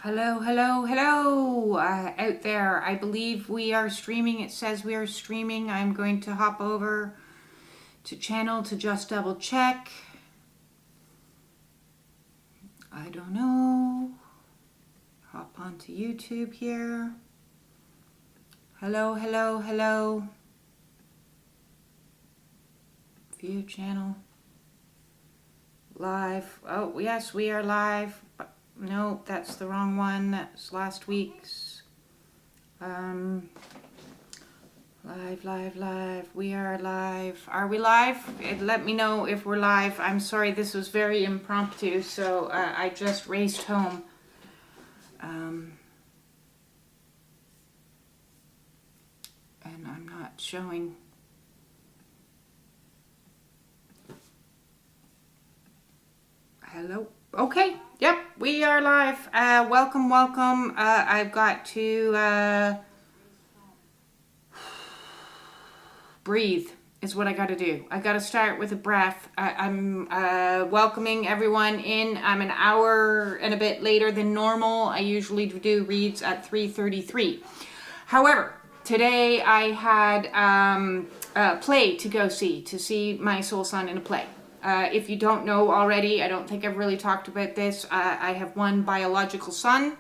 Hello, hello, hello out there. I believe we are streaming. It says we are streaming. I'm going to hop over to channel to just double check. I don't know. Hop onto YouTube here. Hello, hello, hello. View channel. Live. Oh, yes, we are live. No, that's the wrong one. That's last week's. Live. We are live. Are we live? Let me know if we're live. I'm sorry, this was very impromptu, so I just raced home. And I'm not showing. Hello. Okay. Yep, we are live. Welcome. I've got to breathe is what I got to do. I got to start with a breath. I'm welcoming everyone in. I'm an hour and a bit later than normal. I usually do reads at 3:33. However, today I had a play to go see my soul son in a play. If you don't know already, I don't think I've really talked about this. I have one biological son,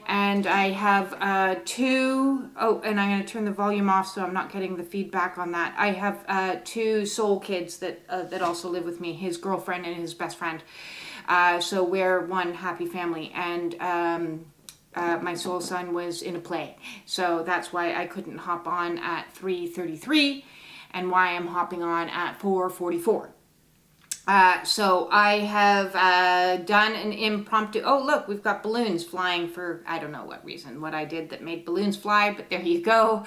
and I have two, and I'm going to turn the volume off so I'm not getting the feedback on that. I have two soul kids that also live with me, his girlfriend and his best friend. So we're one happy family, and my soul son was in a play. So that's why I couldn't hop on at 3:33 and why I'm hopping on at 4:44. So I have done an impromptu, oh look, we've got balloons flying for, I don't know what reason, what I did that made balloons fly, but there you go.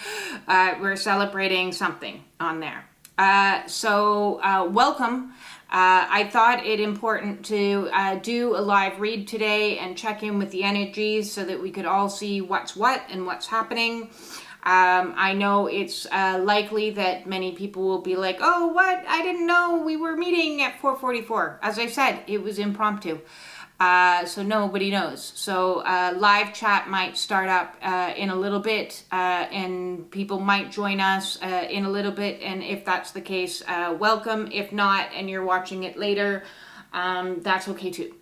We're celebrating something on there. So welcome. I thought it important to do a live read today and check in with the energies so that we could all see what's what and what's happening. I know it's likely that many people will be like, oh, what? I didn't know we were meeting at 4:44. As I said, it was impromptu. So nobody knows. So live chat might start up in a little bit, and people might join us in a little bit. And if that's the case, welcome. If not, and you're watching it later, that's okay too.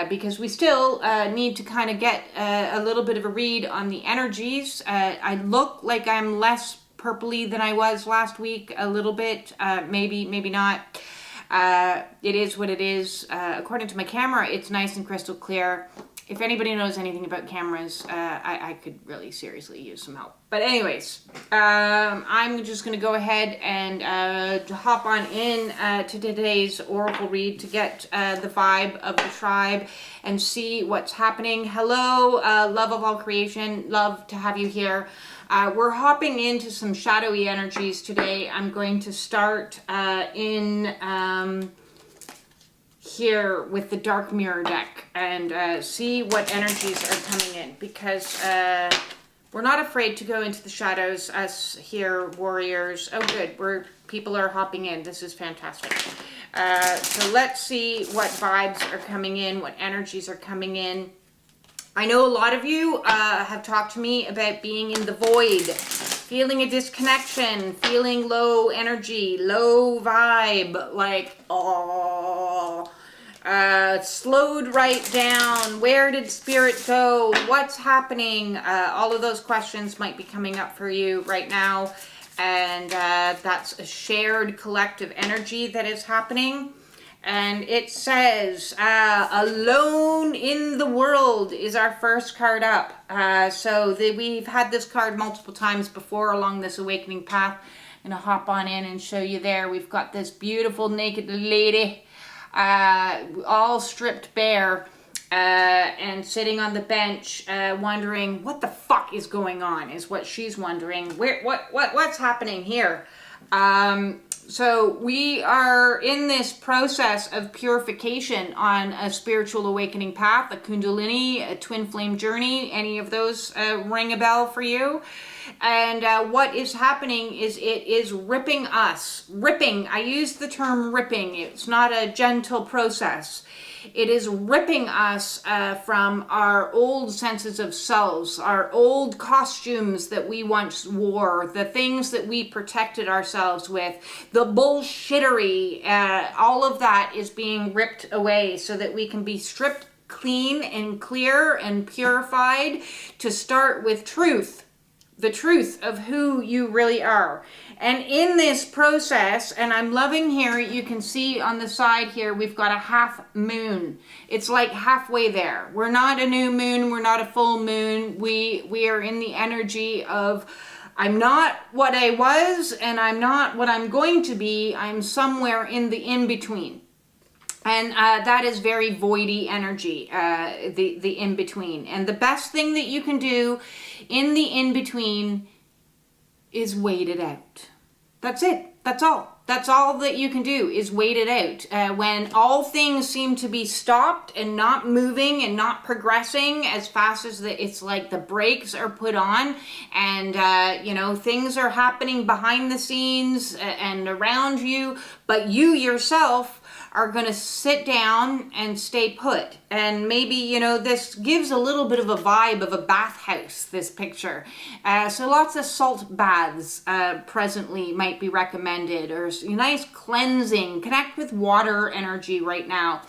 Because we still need to kind of get a little bit of a read on the energies. I look like I'm less purpley than I was last week, a little bit, maybe not. It is what it is. According to my camera, it's nice and crystal clear. If anybody knows anything about cameras, I could really seriously use some help. But anyways, I'm just going to go ahead and hop on in to today's oracle read to get the vibe of the tribe and see what's happening. Hello, love of all creation. Love to have you here. We're hopping into some shadowy energies today. I'm going to start in here with the dark mirror deck and see what energies are coming in, because we're not afraid to go into the shadows, us here warriors. Oh good, people are hopping in. This is fantastic. So let's see what vibes are coming in, what energies are coming in. I know a lot of you have talked to me about being in the void, feeling a disconnection, feeling low energy, low vibe, like, oh, slowed right down. Where did spirit go? What's happening? All of those questions might be coming up for you right now. And that's a shared collective energy that is happening. And it says, Alone in the World is our first card up. We've had this card multiple times before along this awakening path. I'm going to hop on in and show you there. We've got this beautiful naked lady, all stripped bare, and sitting on the bench, wondering what the fuck is going on, is what she's wondering. What's happening here? So we are in this process of purification on a spiritual awakening path, a kundalini, a twin flame journey. Any of those ring a bell for you? And what is happening is it is ripping us. Ripping, I use the term ripping. It's not a gentle process. It is ripping us from our old senses of selves, our old costumes that we once wore, the things that we protected ourselves with, the bullshittery, all of that is being ripped away so that we can be stripped clean and clear and purified to start with truth. The truth of who you really are. And in this process, and I'm loving here, you can see on the side here, we've got a half moon. It's like halfway there. We're not a new moon, we're not a full moon. We are in the energy of, I'm not what I was, and I'm not what I'm going to be. I'm somewhere in the in-between. And that is very voidy energy, the in-between. And the best thing that you can do in the in-between is wait it out. That's it. That's all. That's all that you can do is wait it out. When all things seem to be stopped and not moving and not progressing as fast as it's like the brakes are put on, and things are happening behind the scenes and around you, but you yourself are going to sit down and stay put. And maybe, this gives a little bit of a vibe of a bathhouse, this picture. So lots of salt baths presently might be recommended, or nice cleansing. Connect with water energy right now.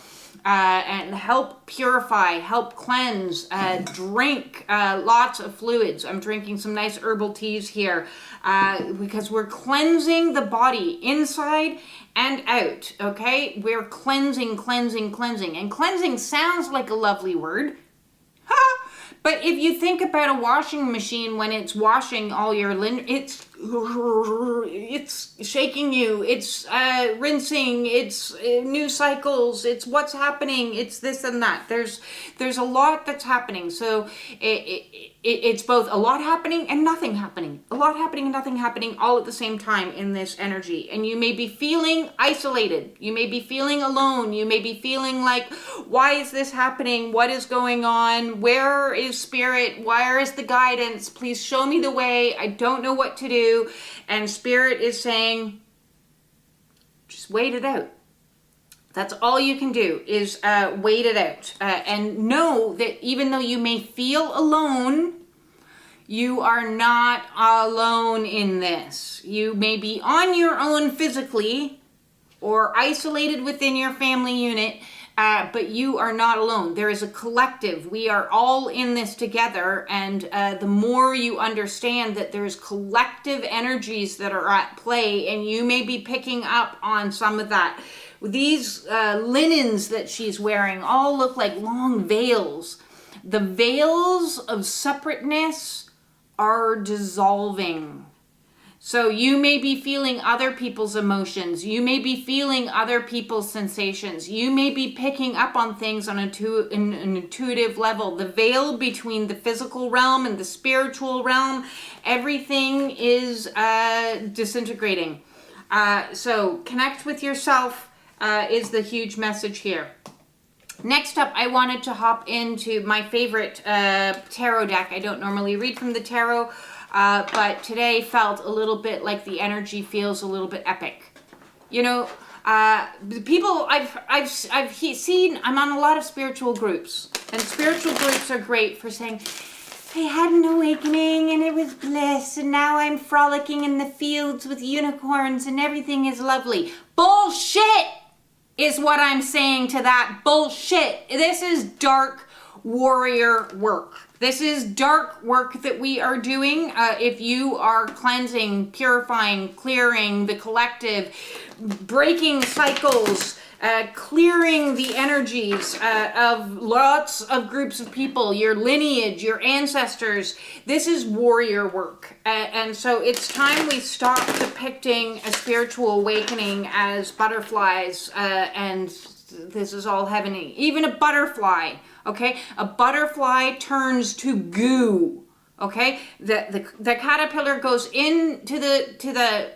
And help purify, help cleanse, drink lots of fluids. I'm drinking some nice herbal teas here because we're cleansing the body inside and out, okay? We're cleansing. And cleansing sounds like a lovely word. But if you think about a washing machine when it's washing all your linen, it's shaking you, it's rinsing, it's new cycles, it's what's happening, it's this and that. There's a lot that's happening. So it's both a lot happening and nothing happening. A lot happening and nothing happening all at the same time in this energy. And you may be feeling isolated. You may be feeling alone. You may be feeling like, why is this happening? What is going on? Where is spirit? Where is the guidance? Please show me the way. I don't know what to do. And spirit is saying, just wait it out. That's all you can do is wait it out. And know that even though you may feel alone, you are not alone in this. You may be on your own physically or isolated within your family unit, but you are not alone. There is a collective. We are all in this together, and the more you understand that there's collective energies that are at play, and you may be picking up on some of that. These linens that she's wearing all look like long veils. The veils of separateness are dissolving. So you may be feeling other people's emotions. You may be feeling other people's sensations. You may be picking up on things on an intuitive level. The veil between the physical realm and the spiritual realm, everything is disintegrating. So connect with yourself is the huge message here. Next up, I wanted to hop into my favorite tarot deck. I don't normally read from the tarot, but today felt a little bit like the energy feels a little bit epic. The people I've seen, I'm on a lot of spiritual groups, and spiritual groups are great for saying, I had an awakening and it was bliss, and now I'm frolicking in the fields with unicorns and everything is lovely. Bullshit! Is what I'm saying to that. Bullshit. This is dark warrior work. This is dark work that we are doing. If you are cleansing, purifying, clearing the collective, breaking cycles, clearing the energies of lots of groups of people, your lineage, your ancestors. This is warrior work. And so it's time we stop depicting a spiritual awakening as butterflies and this is all heavenly. Even a butterfly, okay? A butterfly turns to goo, okay? The caterpillar goes into the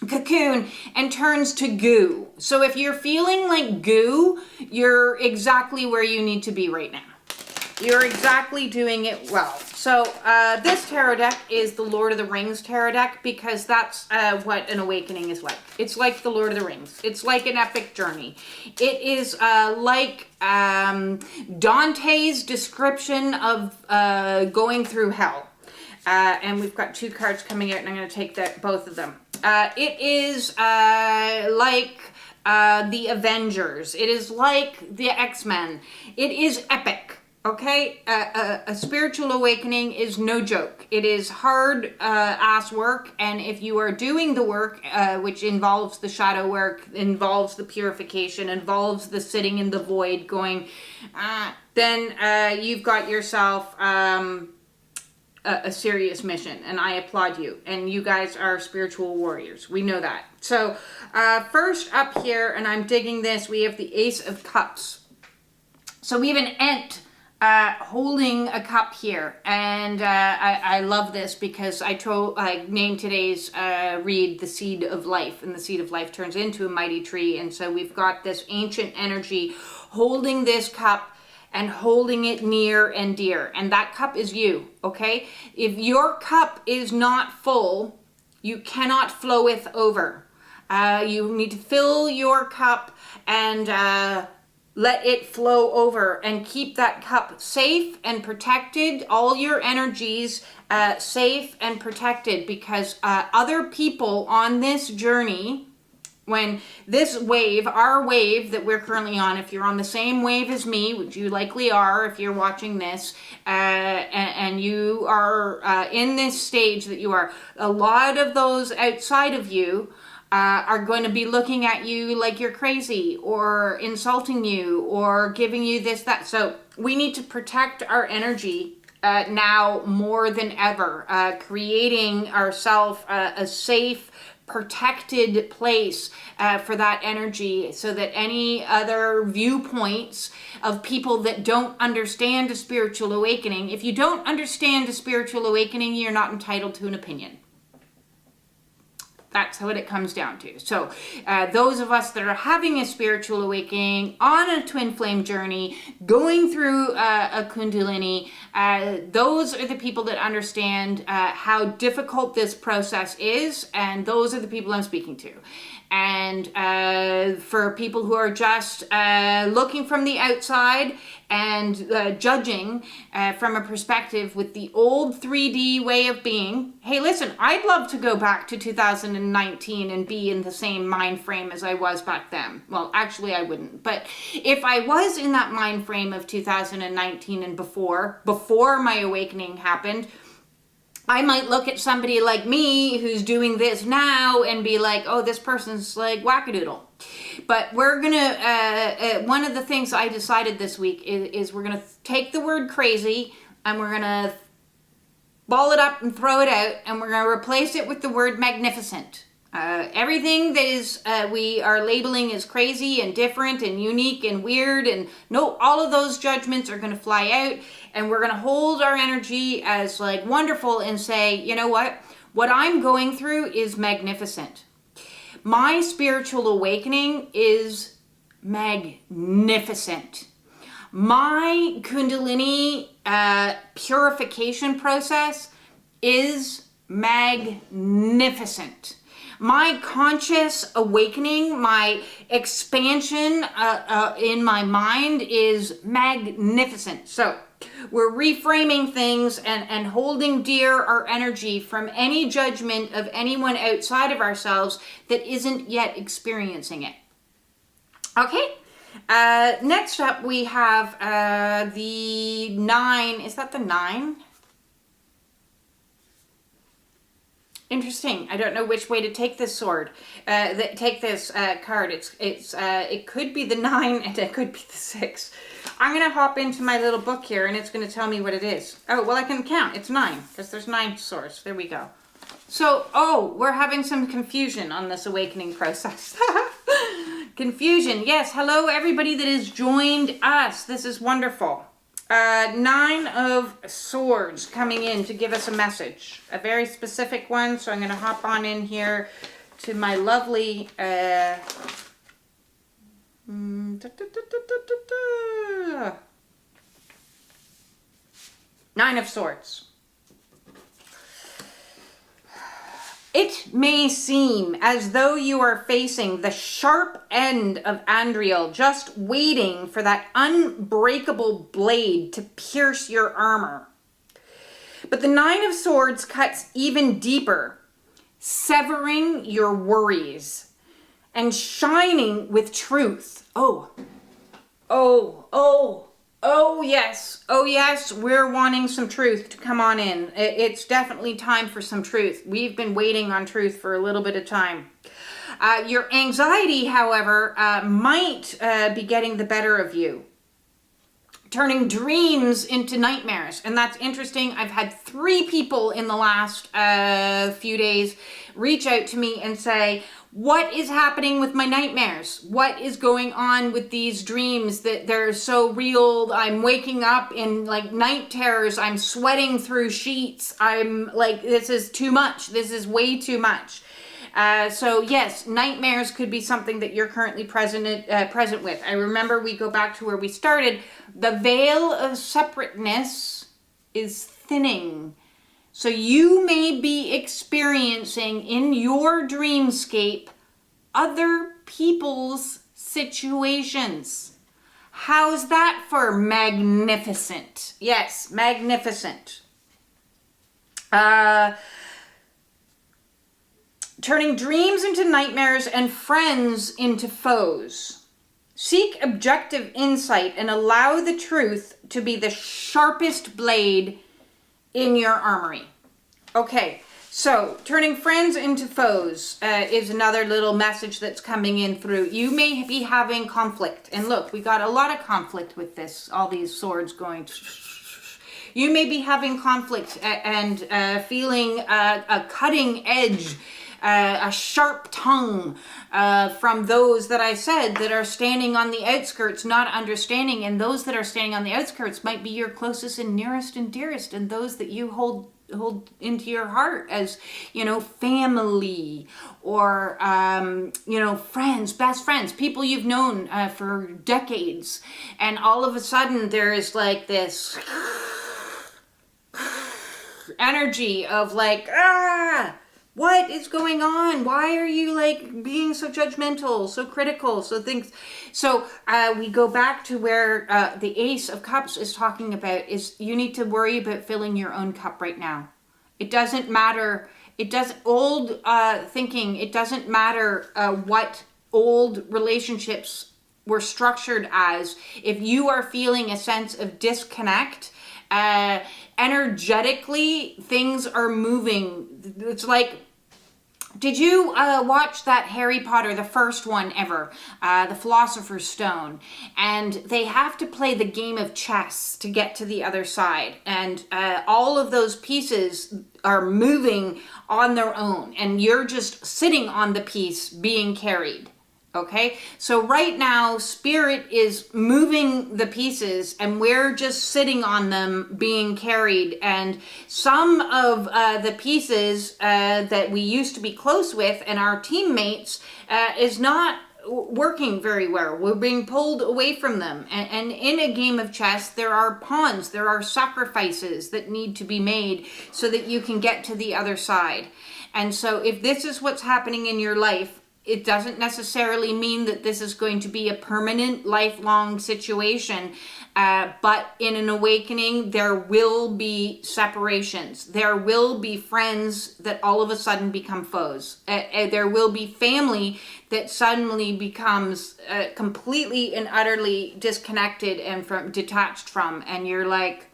cocoon and turns to goo. So if you're feeling like goo, you're exactly where you need to be right now. You're exactly doing it well. So this tarot deck is the Lord of the Rings tarot deck, because that's what an awakening is like. It's like the Lord of the Rings. It's like an epic journey. It is like Dante's description of going through hell. And we've got 2 cards coming out, and I'm going to take both of them. It is like the Avengers. It is like the X-Men. It is epic. Okay, a spiritual awakening is no joke. It is hard ass work, and if you are doing the work, which involves the shadow work, involves the purification, involves the sitting in the void, going, then you've got yourself a serious mission, and I applaud you. And you guys are spiritual warriors. We know that. So first up here, and I'm digging this, we have the Ace of Cups. So we have an ant holding a cup here, and I love this because I named today's read the Seed of Life, and the Seed of Life turns into a mighty tree. And so we've got this ancient energy holding this cup and holding it near and dear, and that cup is you. Okay, if your cup is not full, you cannot floweth over. You need to fill your cup and let it flow over, and keep that cup safe and protected, all your energies safe and protected, because other people on this journey, when this wave, our wave that we're currently on, if you're on the same wave as me, which you likely are if you're watching this, and you are in this stage that you are, a lot of those outside of you are going to be looking at you like you're crazy, or insulting you, or giving you this, that. So we need to protect our energy now more than ever, creating ourselves a safe, protected place for that energy, so that any other viewpoints of people that don't understand a spiritual awakening, if you don't understand a spiritual awakening, you're not entitled to an opinion. That's what it comes down to. So those of us that are having a spiritual awakening, on a twin flame journey, going through a kundalini, those are the people that understand how difficult this process is, and those are the people I'm speaking to. And for people who are just looking from the outside and judging from a perspective with the old 3D way of being, hey, listen, I'd love to go back to 2019 and be in the same mind frame as I was back then. Well, actually, I wouldn't. But if I was in that mind frame of 2019 and before my awakening happened, I might look at somebody like me who's doing this now and be like, oh, this person's like wackadoodle. But we're going to, one of the things I decided this week is we're going to take the word crazy, and we're going to ball it up and throw it out, and we're going to replace it with the word magnificent. Everything that is we are labeling as crazy and different and unique and weird, and no, all of those judgments are going to fly out, and we're going to hold our energy as like wonderful and say, you know what I'm going through is magnificent. My spiritual awakening is magnificent. My kundalini purification process is magnificent. My conscious awakening, my expansion in my mind is magnificent. So we're reframing things and holding dear our energy from any judgment of anyone outside of ourselves that isn't yet experiencing it. Okay, next up we have the 9. Is that the 9? Interesting. I don't know which way to take this sword. Take this card. It could be the 9 and it could be the 6. I'm gonna hop into my little book here, and it's gonna tell me what it is. Oh, well, I can count. It's 9 because there's 9 swords. There we go. So, we're having some confusion on this awakening process. Confusion. Yes. Hello, everybody that has joined us. This is wonderful. 9 of Swords coming in to give us a message, a very specific one. So I'm going to hop on in here to my lovely Nine of Swords. It may seem as though you are facing the sharp end of Andriel, just waiting for that unbreakable blade to pierce your armor. But the Nine of Swords cuts even deeper, severing your worries and shining with truth. Oh yes, we're wanting some truth to come on in. It's definitely time for some truth. We've been waiting on truth for a little bit of time. Your anxiety, however, might be getting the better of you, turning dreams into nightmares. And that's interesting. I've had 3 people in the last few days reach out to me and say, what is happening with my nightmares? What is going on with these dreams that they're so real? I'm waking up in like night terrors. I'm sweating through sheets. I'm like, this is too much. This is way too much. So yes, nightmares could be something that you're currently present with. I remember we go back to where we started. The veil of separateness is thinning. So you may be experiencing in your dreamscape other people's situations. How's that for magnificent? Yes, magnificent. Turning dreams into nightmares and friends into foes. Seek objective insight and allow the truth to be the sharpest blade in your armory. Okay, so turning friends into foes is another little message that's coming in through. You may be having conflict. And look, we got a lot of conflict with this, all these swords going. You may be having conflict and feeling a cutting edge, a sharp tongue from those that I said that are standing on the outskirts, not understanding. And those that are standing on the outskirts might be your closest and nearest and dearest, and those that you hold into your heart as, you know, family or, you know, friends, best friends, people you've known for decades. And all of a sudden there is like this energy of like, what is going on? Why are you like being so judgmental, so critical, so things? So we go back to where the Ace of Cups is talking about is you need to worry about filling your own cup right now. It doesn't matter. It doesn't old thinking. It doesn't matter what old relationships were structured as. If you are feeling a sense of disconnect, energetically, things are moving. It's like, did you watch that Harry Potter, the first one ever, the Philosopher's Stone? And they have to play the game of chess to get to the other side. And all of those pieces are moving on their own. And you're just sitting on the piece being carried. Okay, so right now, Spirit is moving the pieces and we're just sitting on them being carried. And some of the pieces that we used to be close with and our teammates is not working very well. We're being pulled away from them. And in a game of chess, there are pawns, there are sacrifices that need to be made so that you can get to the other side. And so if this is what's happening in your life, it doesn't necessarily mean that this is going to be a permanent, lifelong situation. But in an awakening, there will be separations. There will be friends that all of a sudden become foes. There will be family that suddenly becomes completely and utterly disconnected and detached from. And you're like,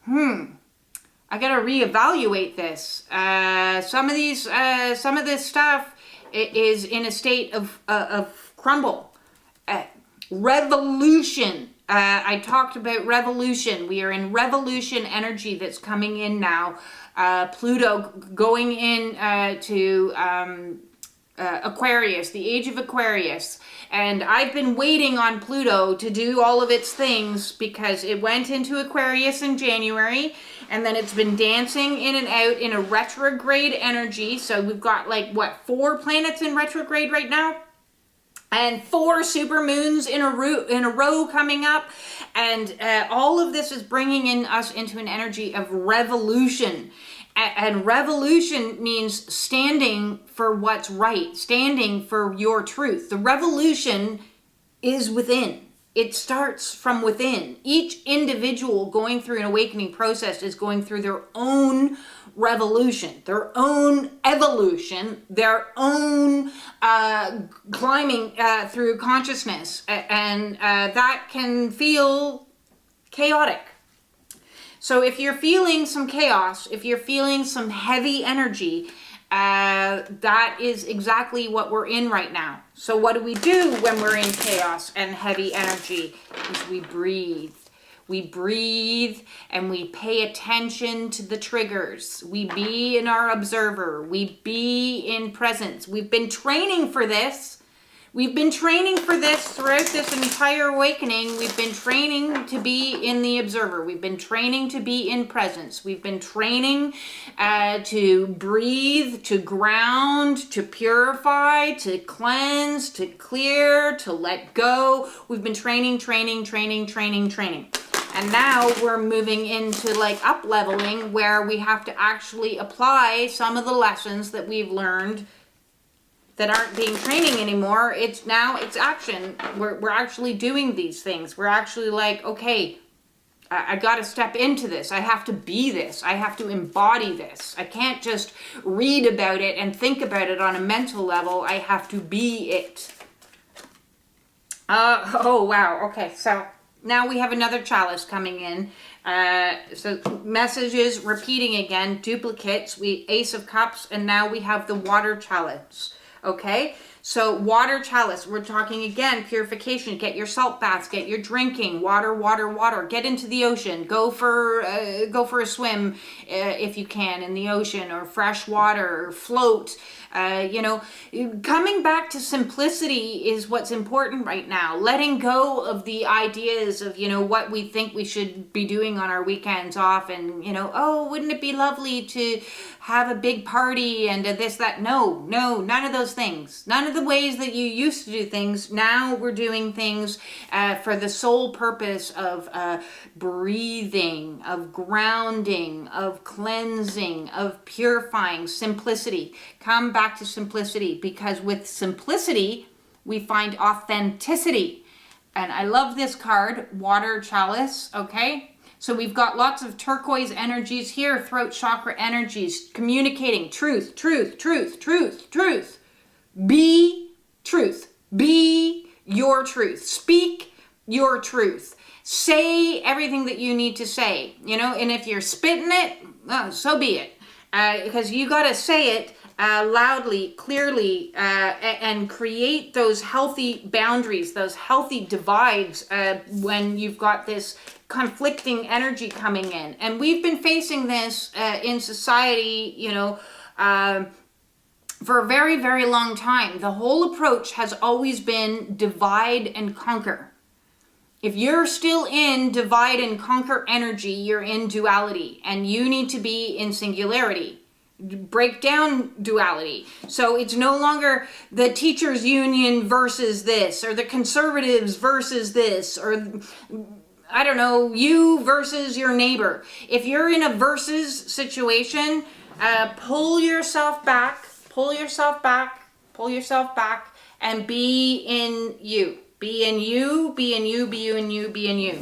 I got to reevaluate this. Some of this stuff is in a state of crumble. Revolution. I talked about revolution. We are in revolution energy that's coming in now. Pluto going in to Aquarius, the age of Aquarius. And I've been waiting on Pluto to do all of its things because it went into Aquarius in January. And then it's been dancing in and out in a retrograde energy. So we've got like, 4 planets in retrograde right now? and 4 supermoons in a row coming up, and all of this is bringing us into an energy of revolution. And revolution means standing for what's right, standing for your truth. The revolution is within. It starts from within. Each individual going through an awakening process is going through their own revolution, their own evolution, their own climbing through consciousness. And that can feel chaotic. So if you're feeling some chaos, if you're feeling some heavy energy, that is exactly what we're in right now. So what do we do when we're in chaos and heavy energy? Is we breathe. We breathe and we pay attention to the triggers. We be in our observer. We be in presence. We've been training for this. We've been training for this throughout this entire awakening. We've been training to be in the observer. We've been training to be in presence. We've been training to breathe, to ground, to purify, to cleanse, to clear, to let go. We've been training. And now we're moving into like up leveling, where we have to actually apply some of the lessons that we've learned that aren't being training anymore. It's action. We're actually doing these things. We're actually like, okay, I got to step into this. I have to be this. I have to embody this. I can't just read about it and think about it on a mental level. I have to be it. Oh, wow. Okay, so now we have another chalice coming in. So messages repeating again, duplicates. Ace of Cups, and now we have the water chalice. Okay, so water chalice, we're talking again, purification. Get your salt baths, get your drinking, water. Get into the ocean, go for a swim if you can in the ocean, or fresh water, or float. Coming back to simplicity is what's important right now. Letting go of the ideas of, what we think we should be doing on our weekends off, and, oh, wouldn't it be lovely to have a big party and this, that. No, none of those things. None of the ways that you used to do things. Now we're doing things for the sole purpose of breathing, of grounding, of cleansing, of purifying, simplicity. Come back to simplicity, because with simplicity, we find authenticity. And I love this card, water chalice, okay? So we've got lots of turquoise energies here, throat chakra energies, communicating truth. Be truth. Be your truth. Speak your truth. Say everything that you need to say, and if you're spitting it, so be it. Because you got to say it loudly, clearly, and create those healthy boundaries, those healthy divides when you've got this conflicting energy coming in. And we've been facing this in society, for a very, very long time. The whole approach has always been divide and conquer. If you're still in divide and conquer energy, you're in duality, and you need to be in singularity. Break down duality. So it's no longer the teachers union versus this, or the conservatives versus this, or I don't know, you versus your neighbor. If you're in a versus situation, pull yourself back, and be in you. Be in you, be in you, be in you, be in you.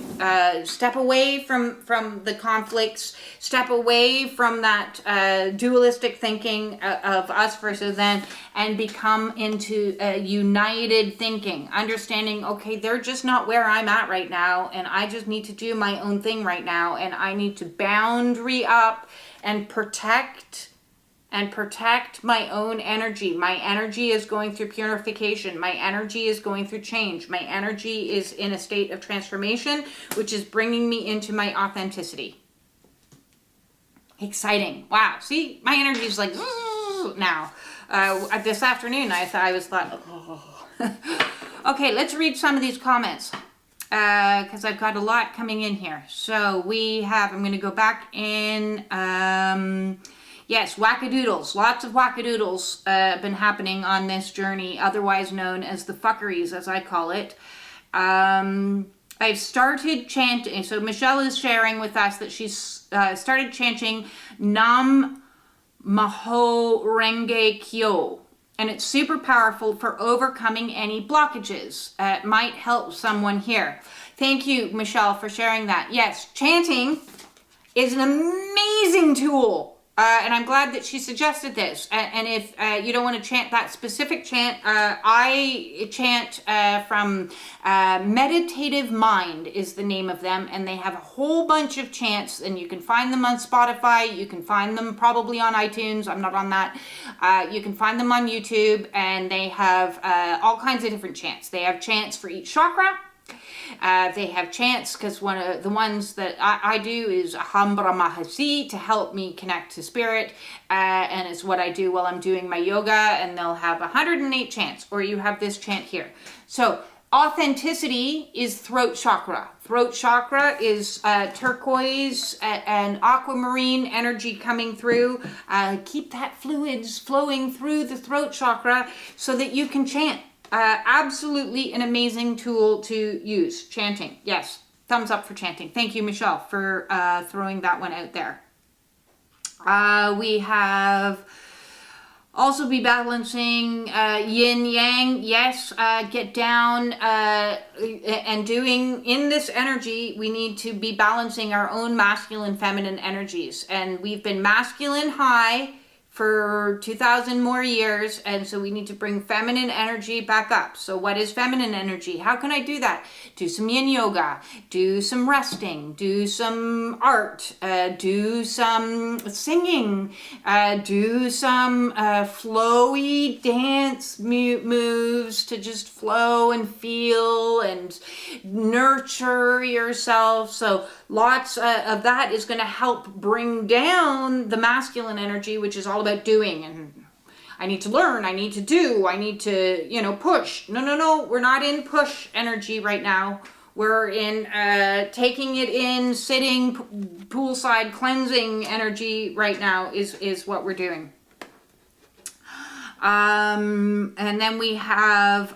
Step away from the conflicts. Step away from that dualistic thinking of us versus them, and become into united thinking. Understanding, okay, they're just not where I'm at right now, and I just need to do my own thing right now, and I need to boundary up and protect my own energy. My energy is going through purification. My energy is going through change. My energy is in a state of transformation, which is bringing me into my authenticity. Exciting. Wow. See, my energy is like now. This afternoon, I thought, oh. Okay, let's read some of these comments, because I've got a lot coming in here. So we have, I'm going to go back in. Yes, wackadoodles. Lots of wackadoodles have been happening on this journey, otherwise known as the fuckeries, as I call it. I've started chanting. So Michelle is sharing with us that she's started chanting Nam Myoho Renge Kyo. And it's super powerful for overcoming any blockages. It might help someone here. Thank you, Michelle, for sharing that. Yes, chanting is an amazing tool. And I'm glad that she suggested this. And if you don't want to chant that specific chant, I chant from Meditative Mind is the name of them. And they have a whole bunch of chants, and you can find them on Spotify. You can find them probably on iTunes. I'm not on that. You can find them on YouTube, and they have all kinds of different chants. They have chants for each chakra. They have chants, because one of the ones that I do is Aham Brahmahasi to help me connect to spirit, and it's what I do while I'm doing my yoga, and they'll have 108 chants, or you have this chant here. So authenticity is throat chakra. Throat chakra is turquoise and aquamarine energy coming through. Keep that fluids flowing through the throat chakra so that you can chant. Absolutely an amazing tool to use. Chanting. Yes. Thumbs up for chanting. Thank you, Michelle, for throwing that one out there. We have also be balancing yin yang. Yes. Get down and doing in this energy. We need to be balancing our own masculine, feminine energies. And we've been masculine high for 2,000 more years, and so we need to bring feminine energy back up. So what is feminine energy? How can I do that? Do some yin yoga, do some resting, do some art, do some singing, do some flowy dance moves to just flow and feel and nurture yourself. So lots of that is going to help bring down the masculine energy, which is all about doing, and I need to learn, I need to do, I need to, push. No, we're not in push energy right now. We're in taking it in, sitting, poolside cleansing energy right now is what we're doing. And then we have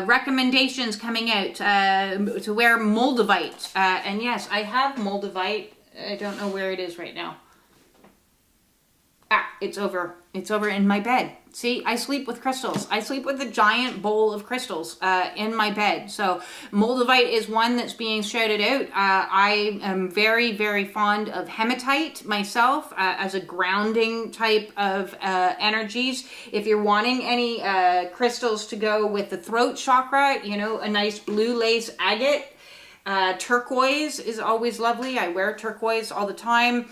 recommendations coming out to wear Moldavite. And yes, I have Moldavite. I don't know where it is right now. It's over in my bed. See, I sleep with crystals. I sleep with a giant bowl of crystals in my bed. So Moldavite is one that's being shouted out. I am very, very fond of hematite myself as a grounding type of energies. If you're wanting any crystals to go with the throat chakra, a nice blue lace agate. Turquoise is always lovely. I wear turquoise all the time.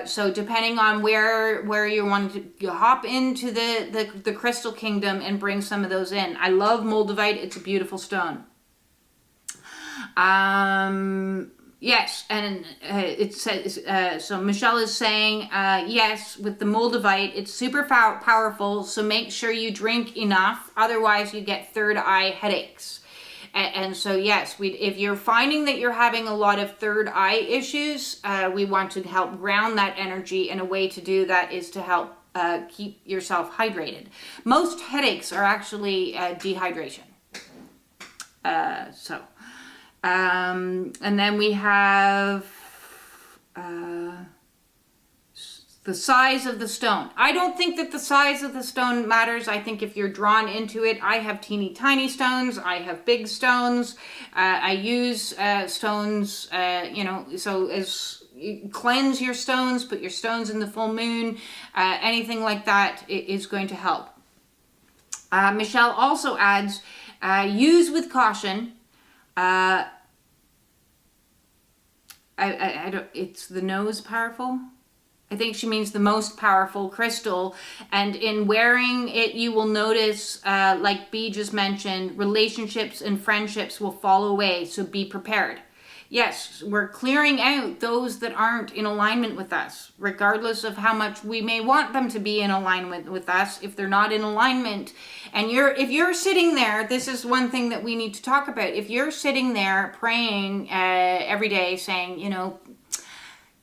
So depending on where you want to hop into the crystal kingdom and bring some of those in. I love Moldavite. It's a beautiful stone. Yes, and it says, so Michelle is saying, yes, with the Moldavite, it's super powerful. So make sure you drink enough. Otherwise you get third eye headaches. And so, yes, if you're finding that you're having a lot of third eye issues, we want to help ground that energy. And a way to do that is to help keep yourself hydrated. Most headaches are actually dehydration. And then we have the size of the stone. I don't think that the size of the stone matters. I think if you're drawn into it, I have teeny tiny stones. I have big stones. I use stones, so as you cleanse your stones, put your stones in the full moon, anything like that is going to help. Michelle also adds, use with caution. I don't, it's the nose powerful. I think she means the most powerful crystal, and in wearing it, you will notice, like B just mentioned, relationships and friendships will fall away, so be prepared. Yes, we're clearing out those that aren't in alignment with us, regardless of how much we may want them to be in alignment with us. If they're not in alignment, and if you're sitting there, this is one thing that we need to talk about. If you're sitting there praying every day saying,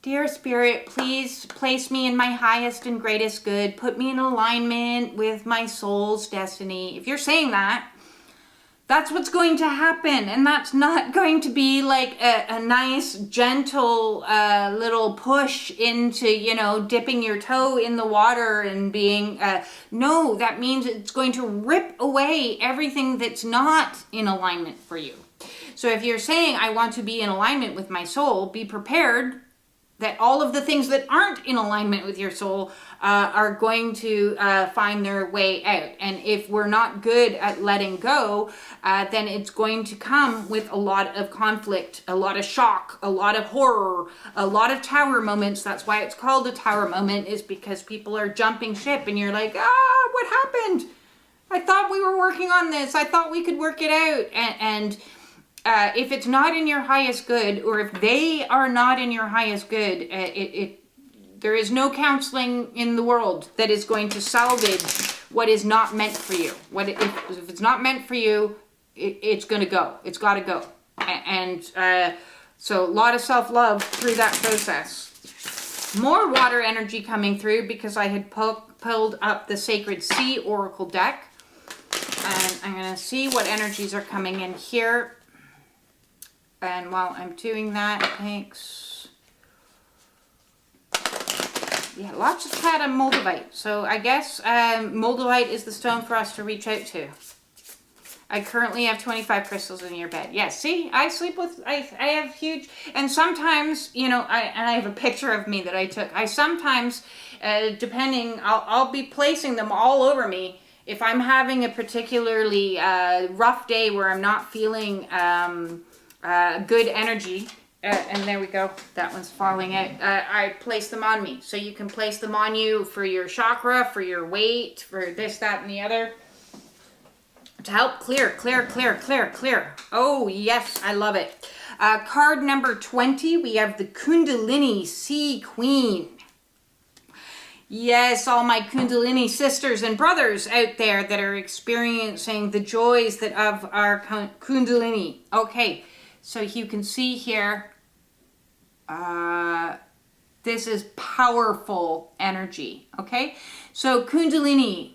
Dear Spirit, please place me in my highest and greatest good. Put me in alignment with my soul's destiny. If you're saying that, that's what's going to happen. And that's not going to be like a nice, gentle little push into, dipping your toe in the water and being, no, that means it's going to rip away everything that's not in alignment for you. So if you're saying, I want to be in alignment with my soul, be prepared that all of the things that aren't in alignment with your soul are going to find their way out. And if we're not good at letting go, then it's going to come with a lot of conflict, a lot of shock, a lot of horror, a lot of tower moments. That's why it's called a tower moment, is because people are jumping ship and you're like, what happened? I thought we were working on this. I thought we could work it out. And if it's not in your highest good, or if they are not in your highest good, there is no counseling in the world that is going to salvage what is not meant for you. If it's not meant for you, it's going to go. It's got to go. And so a lot of self-love through that process. More water energy coming through because I had pulled up the Sacred Sea Oracle deck. And I'm going to see what energies are coming in here. And while I'm doing that, thanks. Yeah, lots of cat and moldavite. So I guess moldavite is the stone for us to reach out to. I currently have 25 crystals in your bed. Yeah, see, I sleep with, I have huge, and sometimes, I have a picture of me that I took. I sometimes, depending, I'll be placing them all over me. If I'm having a particularly rough day where I'm not feeling good energy, and there we go, that one's falling out. I place them on me, so you can place them on you for your chakra, for your weight, for this, that, and the other, to help clear. Oh yes, I love it. Card number 20, we have the Kundalini Sea Queen. Yes, all my Kundalini sisters and brothers out there that are experiencing the joys that of our Kundalini. Okay, so you can see here, this is powerful energy, okay? So Kundalini,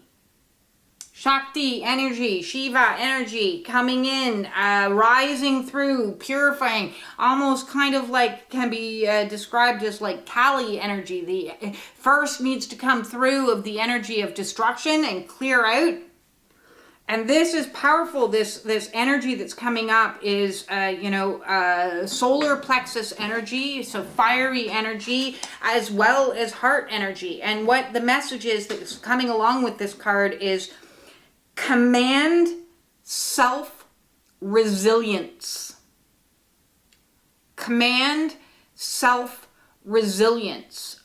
Shakti energy, Shiva energy coming in, rising through, purifying, almost kind of like can be described as like Kali energy. The first needs to come through of the energy of destruction and clear out. And this is powerful. This energy that's coming up is, solar plexus energy, so fiery energy, as well as heart energy. And what the message is that's coming along with this card is command self-resilience. Command self-resilience.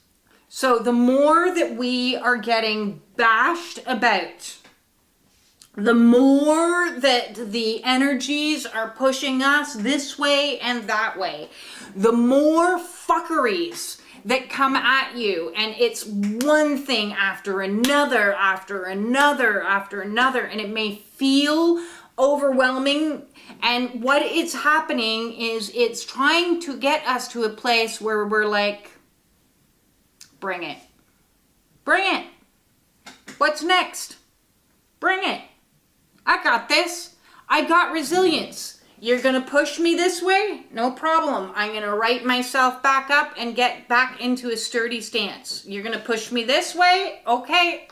So the more that we are getting bashed about, the more that the energies are pushing us this way and that way, the more fuckeries that come at you, and it's one thing after another, and it may feel overwhelming. And what is happening is it's trying to get us to a place where we're like, bring it. What's next? Bring it. I got this. I got resilience. You're going to push me this way? No problem. I'm going to right myself back up and get back into a sturdy stance. You're going to push me this way? Okay.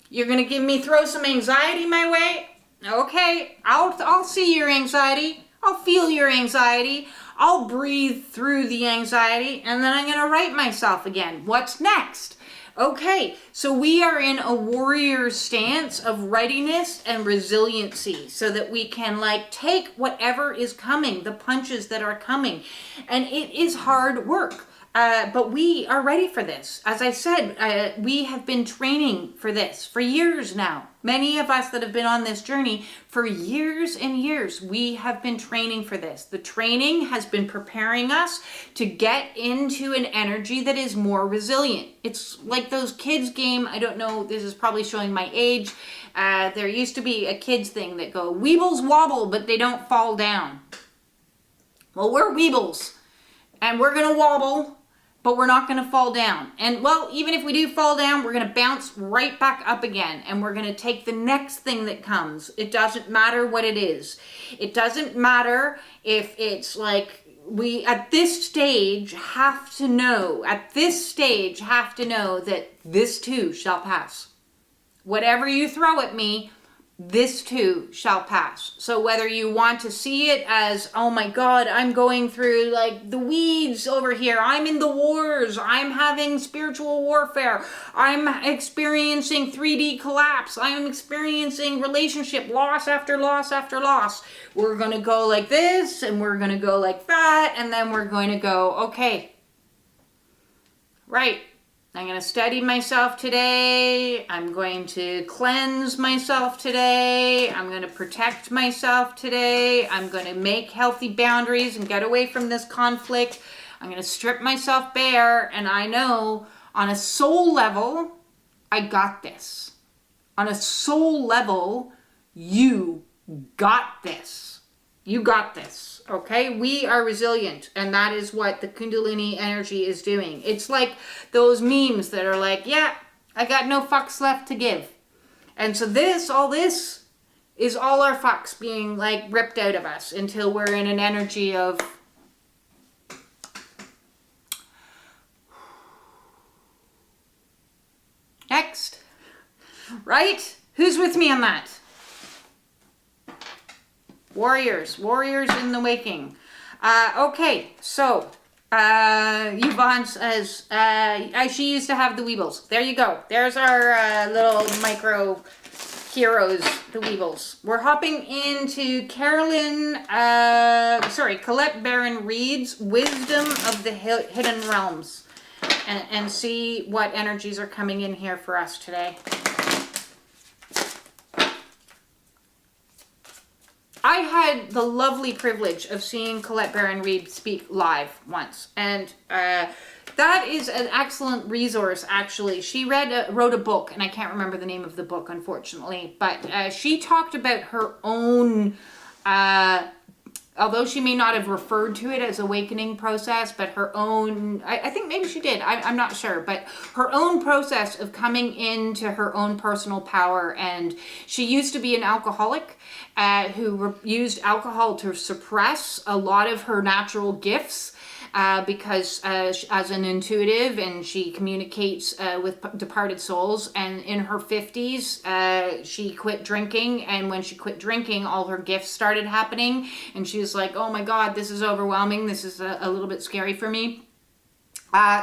You're going to throw some anxiety my way? Okay. I'll see your anxiety. I'll feel your anxiety. I'll breathe through the anxiety, and then I'm going to right myself again. What's next? Okay, so we are in a warrior stance of readiness and resiliency so that we can take whatever is coming, the punches that are coming. And it is hard work, but we are ready for this. As I said, we have been training for this for years now. Many of us that have been on this journey for years and years, we have been training for this. The training has been preparing us to get into an energy that is more resilient. It's like those kids game. I don't know, this is probably showing my age. There used to be a kids thing that go, Weebles wobble, but they don't fall down. Well, we're Weebles, and we're going to wobble, but we're not going to fall down. And well, even if we do fall down, we're going to bounce right back up again, and we're going to take the next thing that comes. It doesn't matter what it is. It doesn't matter if it's like, we at this stage have to know that this too shall pass. Whatever you throw at me, this too shall pass. So whether you want to see it as, oh my God, I'm going through like the weeds over here, I'm in the wars, I'm having spiritual warfare, I'm experiencing 3D collapse, I'm experiencing relationship loss after loss after loss. We're going to go like this, and we're going to go like that, and then we're going to go, okay, right. I'm going to study myself today. I'm going to cleanse myself today. I'm going to protect myself today. I'm going to make healthy boundaries and get away from this conflict. I'm going to strip myself bare. And I know on a soul level, I got this. On a soul level, you got this. You got this. Okay, we are resilient, and that is what the Kundalini energy is doing. It's like those memes that are like, yeah, I got no fucks left to give. And so all this is all our fucks being like ripped out of us until we're in an energy of next. Right? Who's with me on that? Warriors in the waking. Okay, so Yvonne says she used to have the Weebles. There you go. There's our little micro heroes, the Weebles. We're hopping into Colette Baron Reed's Wisdom of the Hidden Realms, and see what energies are coming in here for us today. I had the lovely privilege of seeing Colette Baron Reed speak live once, and that is an excellent resource, actually. She wrote a book, and I can't remember the name of the book, unfortunately, but she talked about her own, although she may not have referred to it as awakening process, but her own, I think maybe she did, I'm not sure, but her own process of coming into her own personal power. And she used to be an alcoholic who used alcohol to suppress a lot of her natural gifts. Because as an intuitive, and she communicates with departed souls, and in her 50s she quit drinking, and when she quit drinking, all her gifts started happening, and she was like, oh my God, this is overwhelming, this is a little bit scary for me.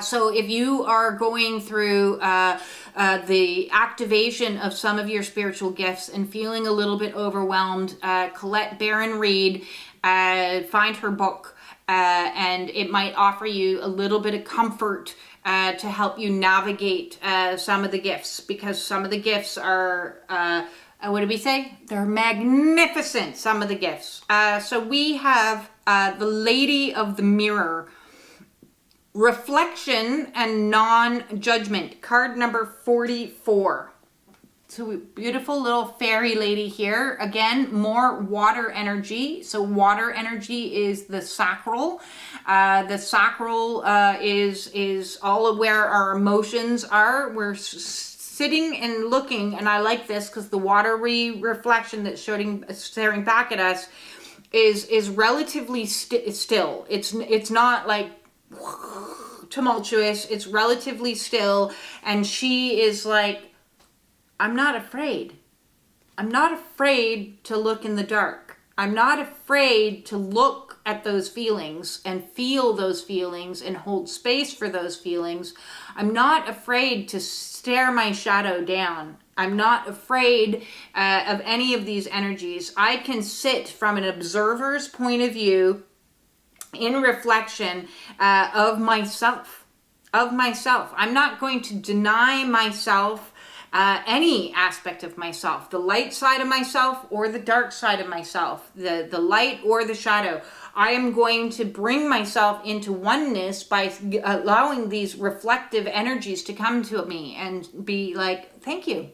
So if you are going through the activation of some of your spiritual gifts and feeling a little bit overwhelmed, Colette Baron Reed, find her book. And it might offer you a little bit of comfort to help you navigate some of the gifts, because some of the gifts are, what did we say? They're magnificent, some of the gifts. So we have the Lady of the Mirror, Reflection and Non-Judgment, card number 44. So beautiful little fairy lady here. Again, more water energy. So water energy is the sacral. The sacral is all of where our emotions are. We're sitting and looking, and I like this because the watery reflection that's staring back at us is relatively still. It's not like tumultuous. It's relatively still, and she is like, I'm not afraid. I'm not afraid to look in the dark. I'm not afraid to look at those feelings and feel those feelings and hold space for those feelings. I'm not afraid to stare my shadow down. I'm not afraid of any of these energies. I can sit from an observer's point of view in reflection of myself. I'm not going to deny myself any aspect of myself, the light side of myself or the dark side of myself, the light or the shadow. I am going to bring myself into oneness by allowing these reflective energies to come to me and be like, thank you.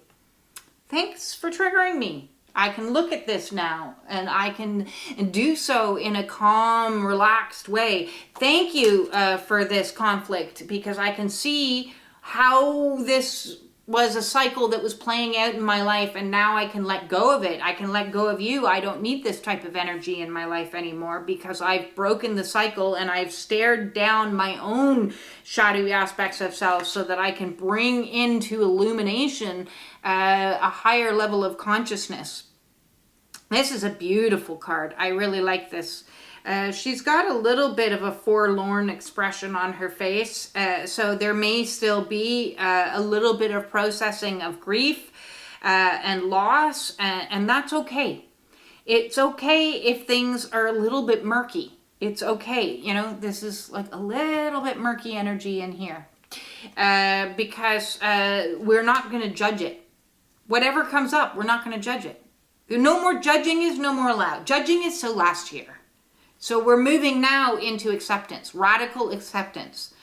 Thanks for triggering me. I can look at this now, and I can do so in a calm, relaxed way. Thank you for this conflict, because I can see how this was a cycle that was playing out in my life, and now I can let go of it. I can let go of you. I don't need this type of energy in my life anymore, because I've broken the cycle and I've stared down my own shadowy aspects of self so that I can bring into illumination a higher level of consciousness. This is a beautiful card. I really like this. She's got a little bit of a forlorn expression on her face, so there may still be a little bit of processing of grief and loss, and that's okay. It's okay if things are a little bit murky. It's okay. You know, this is like a little bit murky energy in here, because we're not going to judge it. Whatever comes up, we're not going to judge it. No more judging is no more allowed. Judging is so last year. So we're moving now into acceptance, radical acceptance.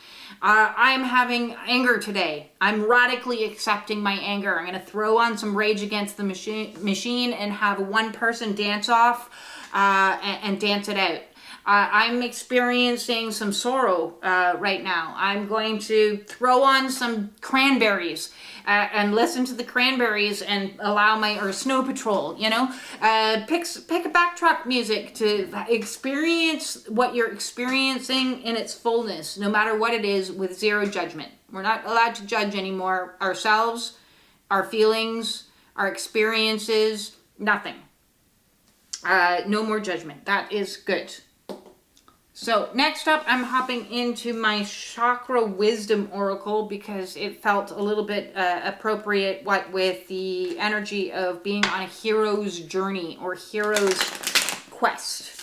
I'm having anger today. I'm radically accepting my anger. I'm going to throw on some Rage Against the Machine and have one person dance off and dance it out. I'm experiencing some sorrow right now. I'm going to throw on some Cranberries and listen to the Cranberries and allow or Snow Patrol, you know, pick a backtrack music to experience what you're experiencing in its fullness, no matter what it is, with zero judgment. We're not allowed to judge anymore ourselves, our feelings, our experiences, nothing. No more judgment. That is good. So next up, I'm hopping into my Chakra Wisdom Oracle, because it felt a little bit appropriate with the energy of being on a hero's journey or hero's quest.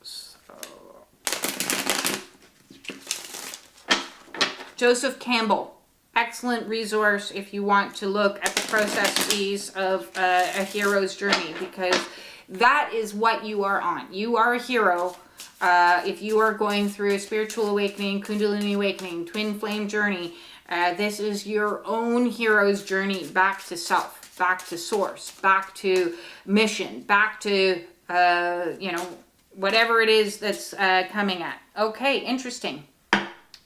So, Joseph Campbell. Excellent resource if you want to look at the processes of a hero's journey, because that is what you are on. You are a hero. If you are going through a spiritual awakening, Kundalini awakening, twin flame journey, this is your own hero's journey back to self, back to source, back to mission, back to, you know, whatever it is that's coming at. Okay, interesting.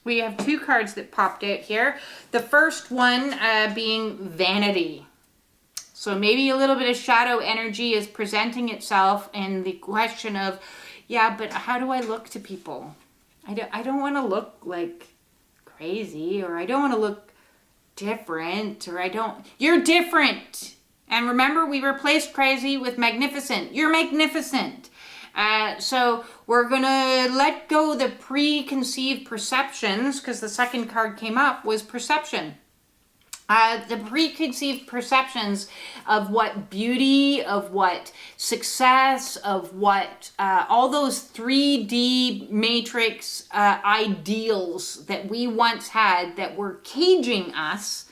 We have two cards that popped out here. The first one being vanity. So maybe a little bit of shadow energy is presenting itself in the question of, yeah, but how do I look to people? I don't want to look like crazy, or I don't want to look different, or you're different. And remember, we replaced crazy with magnificent. You're magnificent. So we're going to let go the preconceived perceptions, because the second card came up was perception. The preconceived perceptions of what beauty, of what success, of what all those 3D matrix ideals that we once had that were caging us,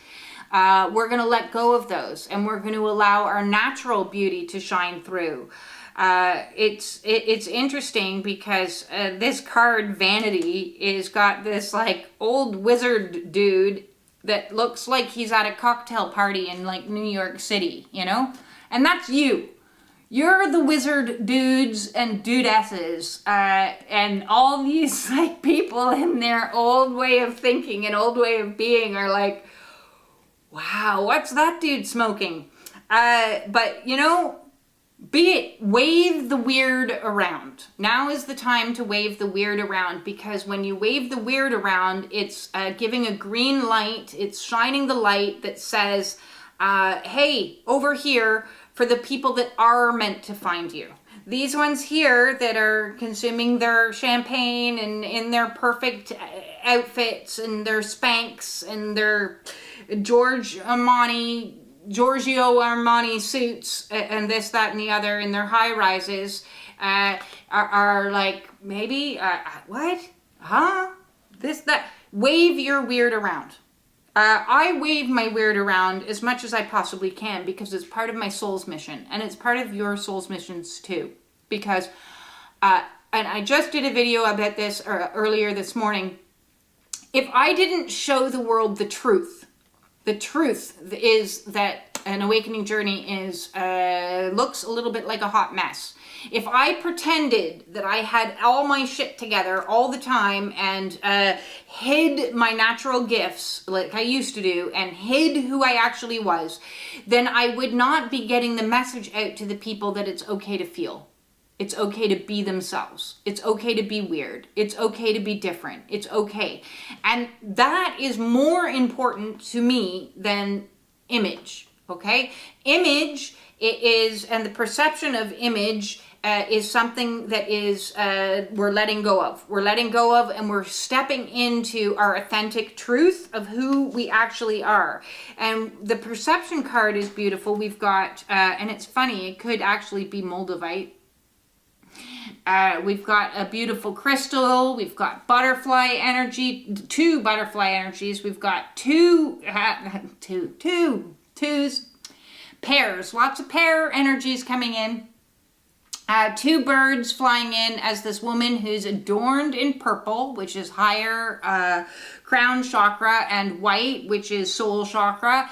we're going to let go of those, and we're going to allow our natural beauty to shine through. It's interesting because this card, Vanity, is got this like old wizard dude that looks like he's at a cocktail party in like New York City, you know? And that's you. You're the wizard dudes and dudesses, and all these like people in their old way of thinking and old way of being are like, wow, what's that dude smoking? But you know, be it, wave the weird around. Now is the time to wave the weird around, because when you wave the weird around, it's giving a green light. It's shining the light that says, hey, over here for the people that are meant to find you. These ones here that are consuming their champagne and in their perfect outfits and their Spanx and their Giorgio Armani suits and this, that, and the other in their high rises are like, maybe, what? Huh? This, that. Wave your weird around. I wave my weird around as much as I possibly can, because it's part of my soul's mission, and it's part of your soul's missions too. Because, and I just did a video about this earlier this morning. If I didn't show the world the truth is that an awakening journey is looks a little bit like a hot mess. If I pretended that I had all my shit together all the time and hid my natural gifts like I used to do and hid who I actually was, then I would not be getting the message out to the people that it's okay to feel. It's okay to be themselves. It's okay to be weird. It's okay to be different. It's okay. And that is more important to me than image, okay? Image is, and the perception of image is something that is, we're letting go of. We're letting go of, and we're stepping into our authentic truth of who we actually are. And the perception card is beautiful. We've got, and it's funny, it could actually be Moldavite. We've got a beautiful crystal. We've got butterfly energy, 2 butterfly energies. We've got twos, pairs, lots of pair energies coming in. 2 birds flying in as this woman who's adorned in purple, which is higher crown chakra, and white, which is soul chakra.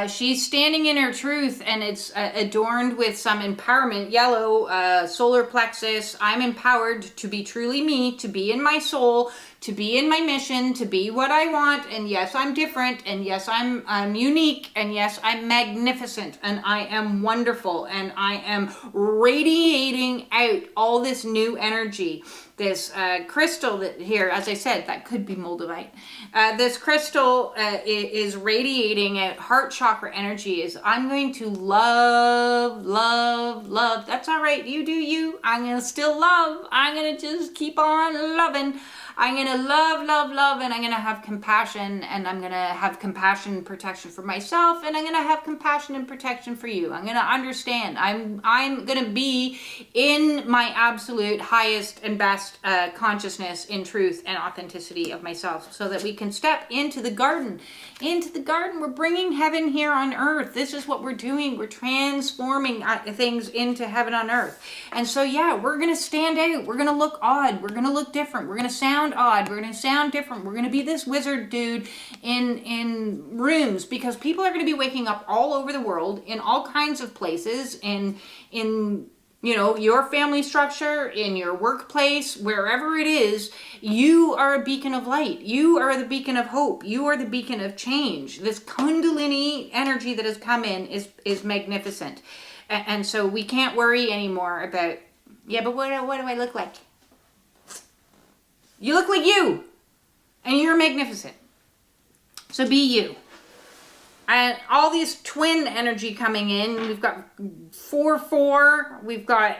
She's standing in her truth, and it's adorned with some empowerment. Yellow, solar plexus. I'm empowered to be truly me, to be in my soul, to be in my mission, to be what I want. And yes, I'm different. And yes, I'm unique. And yes, I'm magnificent. And I am wonderful. And I am radiating out all this new energy. This crystal that here, as I said, that could be Moldavite. This crystal is radiating out heart chakra energy. Is I'm going to love, love, love. That's all right. You do you. I'm going to still love. I'm going to just keep on loving. I'm going to love, love, love, and I'm going to have compassion, and I'm going to have compassion and protection for myself, and I'm going to have compassion and protection for you. I'm going to understand. I'm going to be in my absolute highest and best consciousness in truth and authenticity of myself, so that we can step into the garden. Into the garden. We're bringing heaven here on earth. This is what we're doing. We're transforming things into heaven on earth. And so, yeah, we're going to stand out. We're going to look odd. We're going to look different. We're going to sound odd. We're going to sound different. We're going to be this wizard dude in rooms, because people are going to be waking up all over the world in all kinds of places, in you know, your family structure, in your workplace, wherever it is. You are a beacon of light. You are the beacon of hope. You are the beacon of change. This Kundalini energy that has come in is magnificent. And so we can't worry anymore about, yeah, but what do I look like? You look like you, and you're magnificent. So be you. And all these twin energy coming in. We've got 4-4. We've got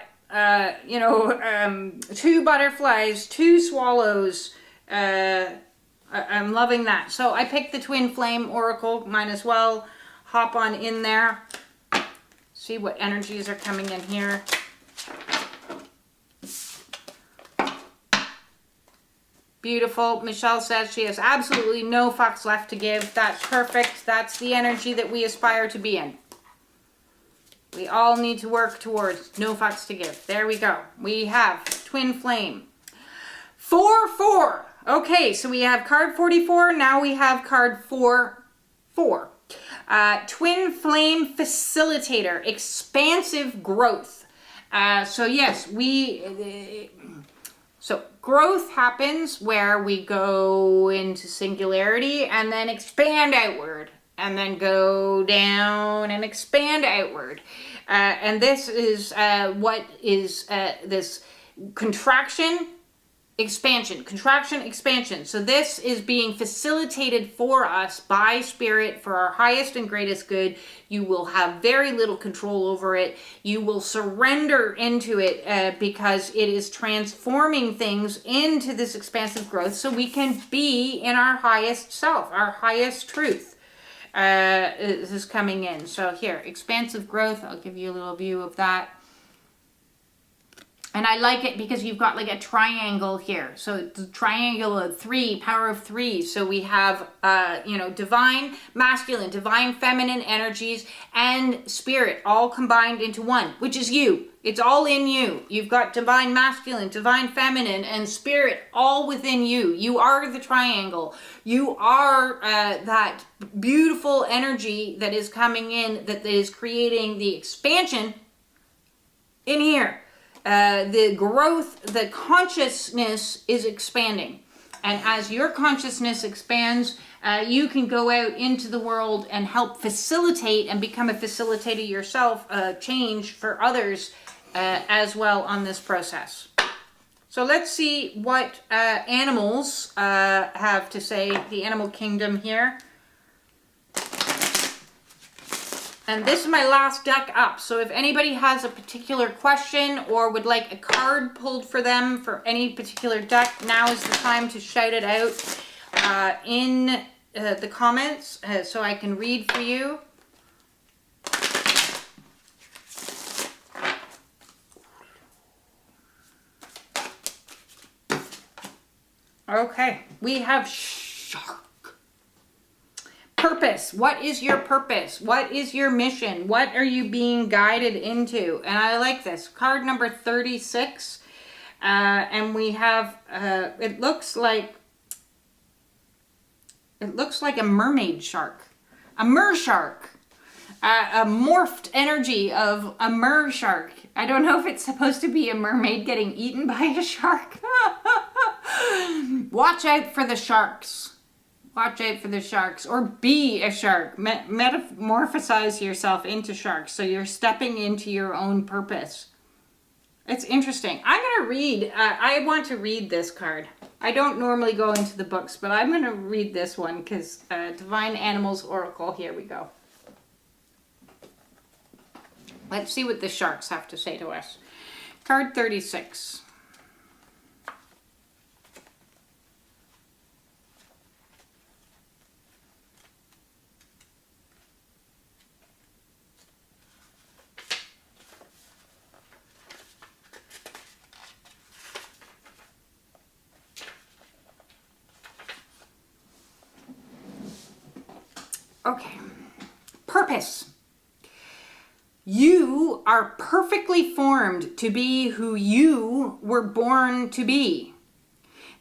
2 butterflies, 2 swallows. I'm loving that. So I picked the twin flame oracle. Might as well hop on in there. See what energies are coming in here. Beautiful. Michelle says she has absolutely no fucks left to give. That's perfect. That's the energy that we aspire to be in. We all need to work towards no fucks to give. There we go. We have twin flame. 4-4. Okay, so we have card 44. Now we have card 4-4. Twin flame facilitator. Expansive growth. So yes, so growth happens where we go into singularity and then expand outward, and then go down and expand outward. And this is what is this contraction, expansion, contraction, expansion. So this is being facilitated for us by Spirit for our highest and greatest good. You will have very little control over it. You will surrender into it because it is transforming things into this expansive growth, so we can be in our highest self, our highest truth. This is coming in. So here, expansive growth. I'll give you a little view of that. And I like it because you've got like a triangle here. So it's a triangle of 3, power of 3. So we have, divine masculine, divine feminine energies and spirit all combined into one, which is you. It's all in you. You've got divine masculine, divine feminine, and spirit all within you. You are the triangle. You are that beautiful energy that is coming in, that is creating the expansion in here. The growth, the consciousness is expanding. And as your consciousness expands, you can go out into the world and help facilitate and become a facilitator yourself, change for others as well on this process. So let's see what animals have to say, the animal kingdom here. And this is my last deck up. So if anybody has a particular question or would like a card pulled for them for any particular deck, now is the time to shout it out in the comments so I can read for you. Okay, we have shark. Purpose. What is your purpose? What is your mission? What are you being guided into? And I like this. Card number 36. And we have, it looks like a mermaid shark. A mer shark. A morphed energy of a mer shark. I don't know if it's supposed to be a mermaid getting eaten by a shark. Watch out for the sharks. Watch out for the sharks, or be a shark. Metamorphosize yourself into sharks, so you're stepping into your own purpose. It's interesting. I'm going to read, I want to read this card. I don't normally go into the books, but I'm going to read this one because Divine Animals Oracle, here we go. Let's see what the sharks have to say to us. Card 36. Okay, purpose. You are perfectly formed to be who you were born to be.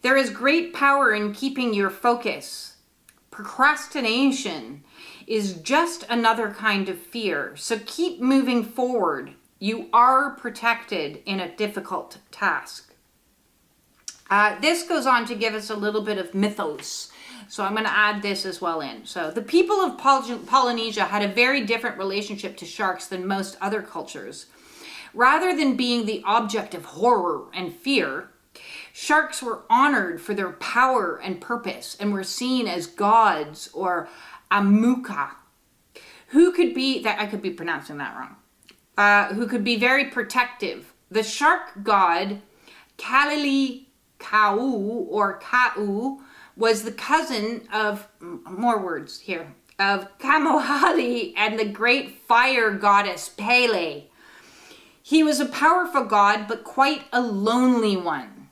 There is great power in keeping your focus. Procrastination is just another kind of fear, so keep moving forward. You are protected in a difficult task. This goes on to give us a little bit of mythos. So I'm going to add this as well in. So the people of Polynesia had a very different relationship to sharks than most other cultures. Rather than being the object of horror and fear, sharks were honored for their power and purpose and were seen as gods or amuka, who could be, that I could be pronouncing that wrong, who could be very protective. The shark god Kalili Kau or Kau was the cousin of, more words here, of Kamohali and the great fire goddess Pele. He was a powerful god, but quite a lonely one.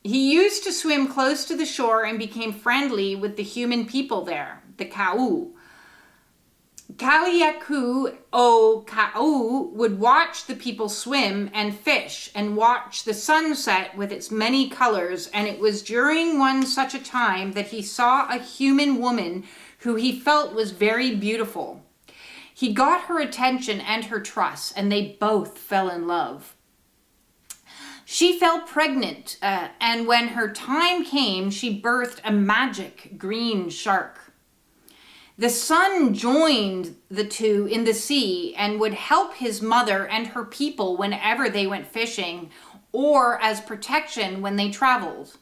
He used to swim close to the shore and became friendly with the human people there, the Kau. Kaliaku o Kau would watch the people swim and fish and watch the sunset with its many colors, and it was during one such a time that he saw a human woman who he felt was very beautiful. He got her attention and her trust, and they both fell in love. She fell pregnant, and when her time came, she birthed a magic green shark. The sun joined the two in the sea and would help his mother and her people whenever they went fishing or as protection when they traveled.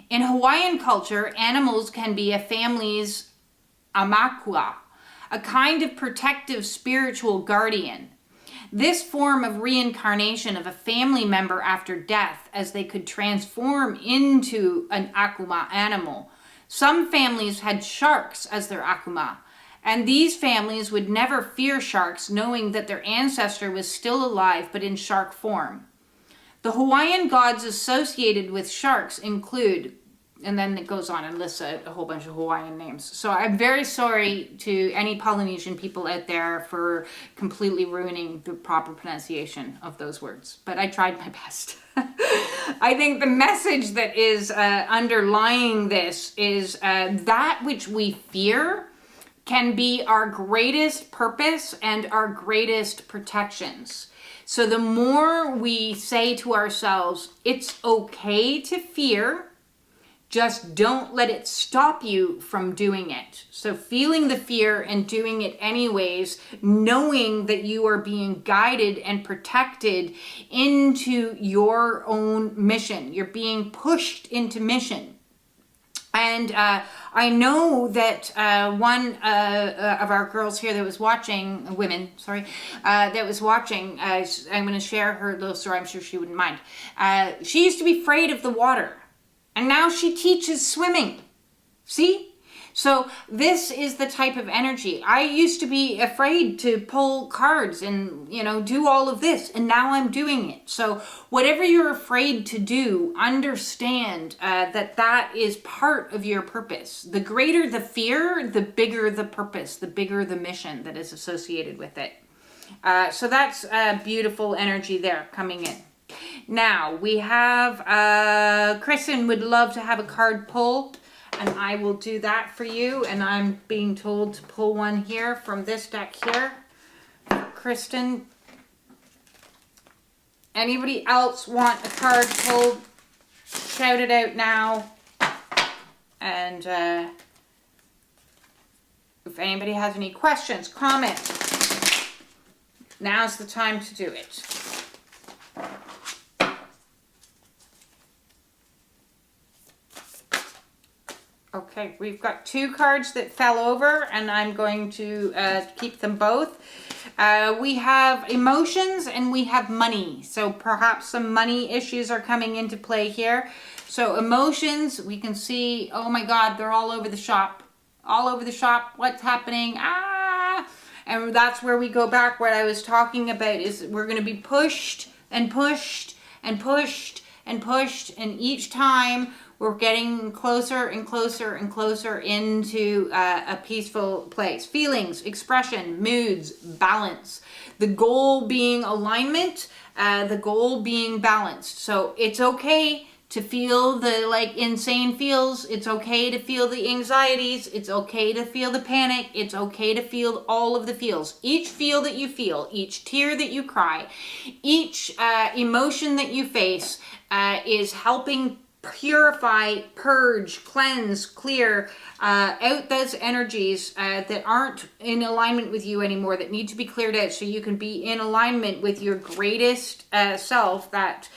In Hawaiian culture, animals can be a family's amakua, a kind of protective spiritual guardian. This form of reincarnation of a family member after death, as they could transform into an akuma animal. Some families had sharks as their akuma, and these families would never fear sharks, knowing that their ancestor was still alive but in shark form. The Hawaiian gods associated with sharks include, and then it goes on and lists a whole bunch of Hawaiian names. So I'm very sorry to any Polynesian people out there for completely ruining the proper pronunciation of those words, but I tried my best. I think the message that is underlying this is that which we fear can be our greatest purpose and our greatest protections. So the more we say to ourselves, it's okay to fear, just don't let it stop you from doing it. So feeling the fear and doing it anyways, knowing that you are being guided and protected into your own mission. You're being pushed into mission. And I know that one of our girls here that was watching, that was watching, I'm going to share her little story, I'm sure she wouldn't mind. She used to be afraid of the water. And now she teaches swimming. See? So this is the type of energy. I used to be afraid to pull cards and, do all of this. And now I'm doing it. So whatever you're afraid to do, understand that is part of your purpose. The greater the fear, the bigger the purpose, the bigger the mission that is associated with it. So that's beautiful energy there coming in. Now, we have, Kristen would love to have a card pulled, and I will do that for you, and I'm being told to pull one here from this deck here. Kristen, anybody else want a card pulled? Shout it out now. And if anybody has any questions, comments, now's the time to do it. Okay, we've got 2 cards that fell over, and I'm going to keep them both. We have emotions and we have money. So perhaps some money issues are coming into play here. So emotions, we can see, oh my God, they're all over the shop. All over the shop. What's happening? And that's where we go back. What I was talking about is we're going to be pushed and pushed and pushed and pushed. And each time we're getting closer and closer and closer into a peaceful place. Feelings, expression, moods, balance. The goal being alignment, the goal being balanced. So it's okay to feel the insane feels. It's okay to feel the anxieties. It's okay to feel the panic. It's okay to feel all of the feels. Each feel that you feel, each tear that you cry, each emotion that you face is helping purify, purge, cleanse, clear out those energies that aren't in alignment with you anymore, that need to be cleared out so you can be in alignment with your greatest self, that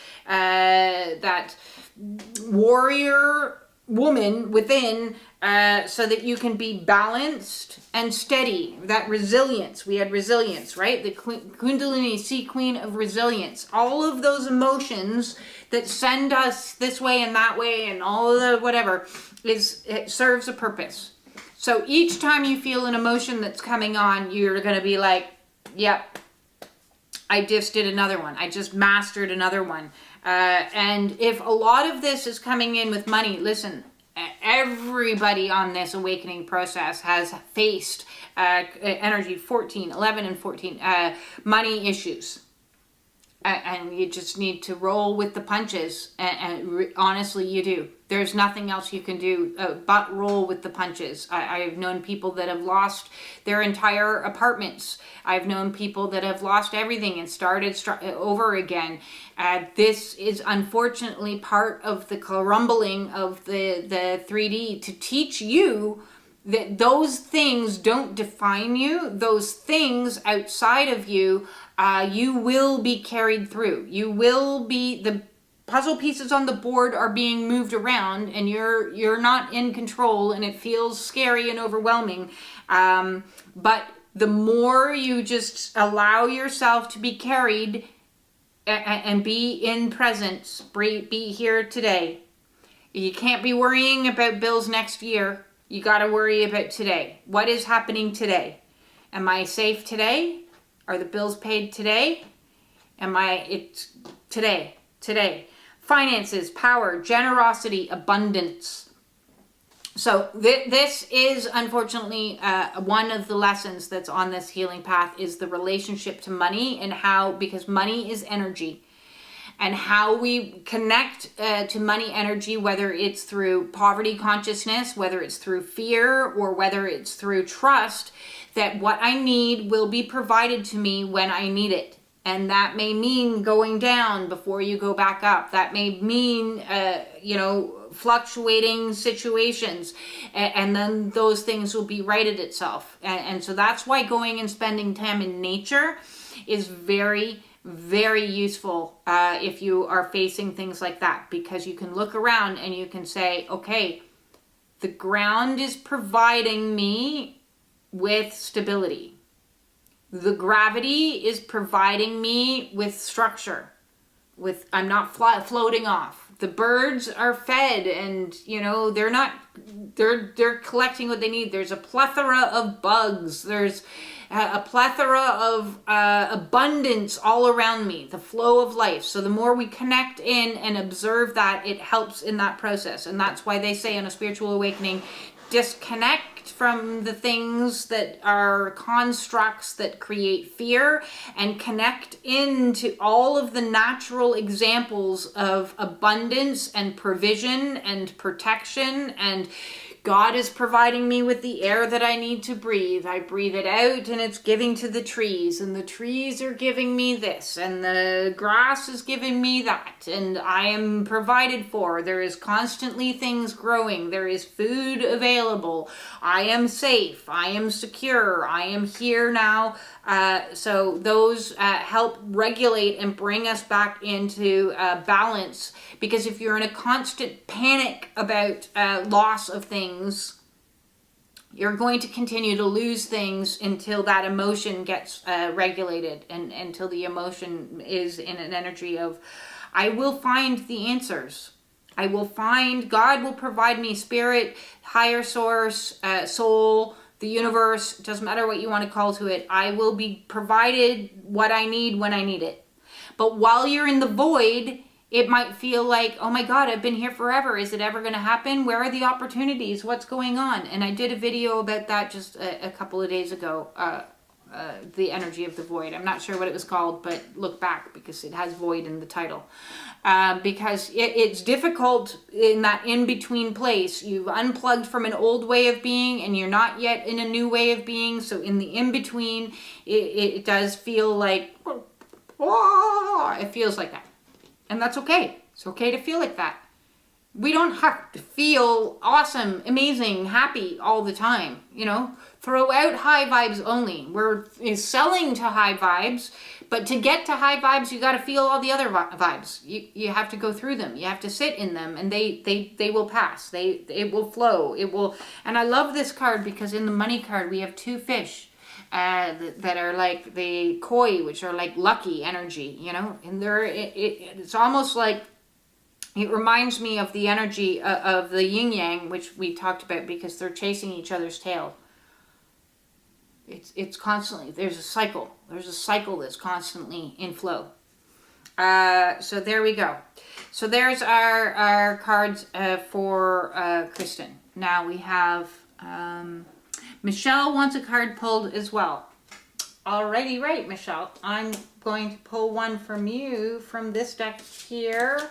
warrior woman within, so that you can be balanced and steady. That resilience, we had resilience, right? The Kundalini Sea Queen of resilience. All of those emotions that send us this way and that way and all of the whatever, it serves a purpose. So each time you feel an emotion that's coming on, you're going to be like, yep, I just did another one. I just mastered another one. And if a lot of this is coming in with money, listen, everybody on this awakening process has faced energy 14, 11 and 14, money issues. And you just need to roll with the punches. And honestly, you do. There's nothing else you can do but roll with the punches. I've known people that have lost their entire apartments. I've known people that have lost everything and started over again. This is unfortunately part of the crumbling of the 3D to teach you that those things don't define you. Those things outside of you, you will be carried through. You will be, the puzzle pieces on the board are being moved around and you're not in control, and it feels scary and overwhelming. But the more you just allow yourself to be carried and be in presence, be here today. You can't be worrying about bills next year. You got to worry about today. What is happening today? Am I safe today? Are the bills paid today? It's today. today. Finances, power, generosity, abundance. So this is unfortunately one of the lessons that's on this healing path, is the relationship to money, and how, because money is energy, and how we connect to money energy, whether it's through poverty consciousness, whether it's through fear, or whether it's through trust that what I need will be provided to me when I need it. And that may mean going down before you go back up. That may mean, fluctuating situations. And then those things will be righted itself. And so that's why going and spending time in nature is very, very useful if you are facing things like that. Because you can look around and you can say, okay, the ground is providing me with stability. The gravity is providing me with structure. I'm not floating off. The birds are fed, and they're collecting what they need. There's a plethora of bugs. There's a plethora of abundance all around me, the flow of life. So the more we connect in and observe that, it helps in that process. And that's why they say in a spiritual awakening, disconnect from the things that are constructs that create fear, and connect into all of the natural examples of abundance and provision and protection. And God is providing me with the air that I need to breathe. I breathe it out and it's giving to the trees, and the trees are giving me this, and the grass is giving me that, and I am provided for. There is constantly things growing. There is food available. I am safe. I am secure. I am here now. So those help regulate and bring us back into balance. Because if you're in a constant panic about loss of things, you're going to continue to lose things until that emotion gets regulated, and until the emotion is in an energy of, I will find the answers. I will find, God will provide me, spirit, higher source, soul, the universe, doesn't matter what you want to call to it. I will be provided what I need when I need it. But while you're in the void, it might feel like, oh my God, I've been here forever. Is it ever going to happen? Where are the opportunities? What's going on? And I did a video about that just a couple of days ago. The energy of the void. I'm not sure what it was called, but look back, because it has void in the title. Because it's difficult in that in-between place. You've unplugged from an old way of being, and you're not yet in a new way of being. So in the in-between, it does feel like, it feels like that. And that's okay. It's okay to feel like that. We don't have to feel awesome, amazing, happy all the time, Throw out high vibes only. We're selling to high vibes, but to get to high vibes, you got to feel all the other vibes. You have to go through them. You have to sit in them, and they will pass. It will flow. It will. And I love this card, because in the money card we have two fish that are like the koi, which are like lucky energy, and it's almost like, it reminds me of the energy of the yin yang, which we talked about, because they're chasing each other's tail. It's constantly, there's a cycle that's constantly in flow. So there we go. So there's our cards for Kristen. Now we have Michelle wants a card pulled as well. Alrighty, right, Michelle. I'm going to pull one from you from this deck here,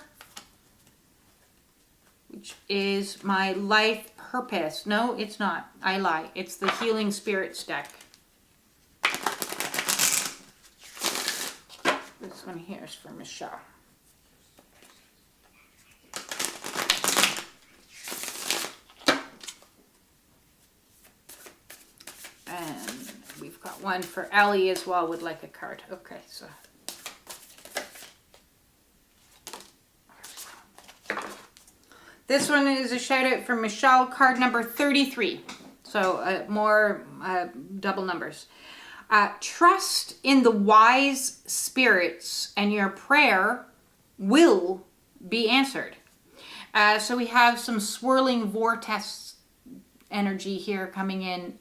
which is my life purpose. No, it's not. I lie. It's the Healing Spirits deck. This one here is for Michelle. And we've got one for Ellie as well, would like a card. Okay, so. This one is a shout out from Michelle, card number 33. So more double numbers. Trust in the wise spirits and your prayer will be answered. So we have some swirling vortex energy here coming in.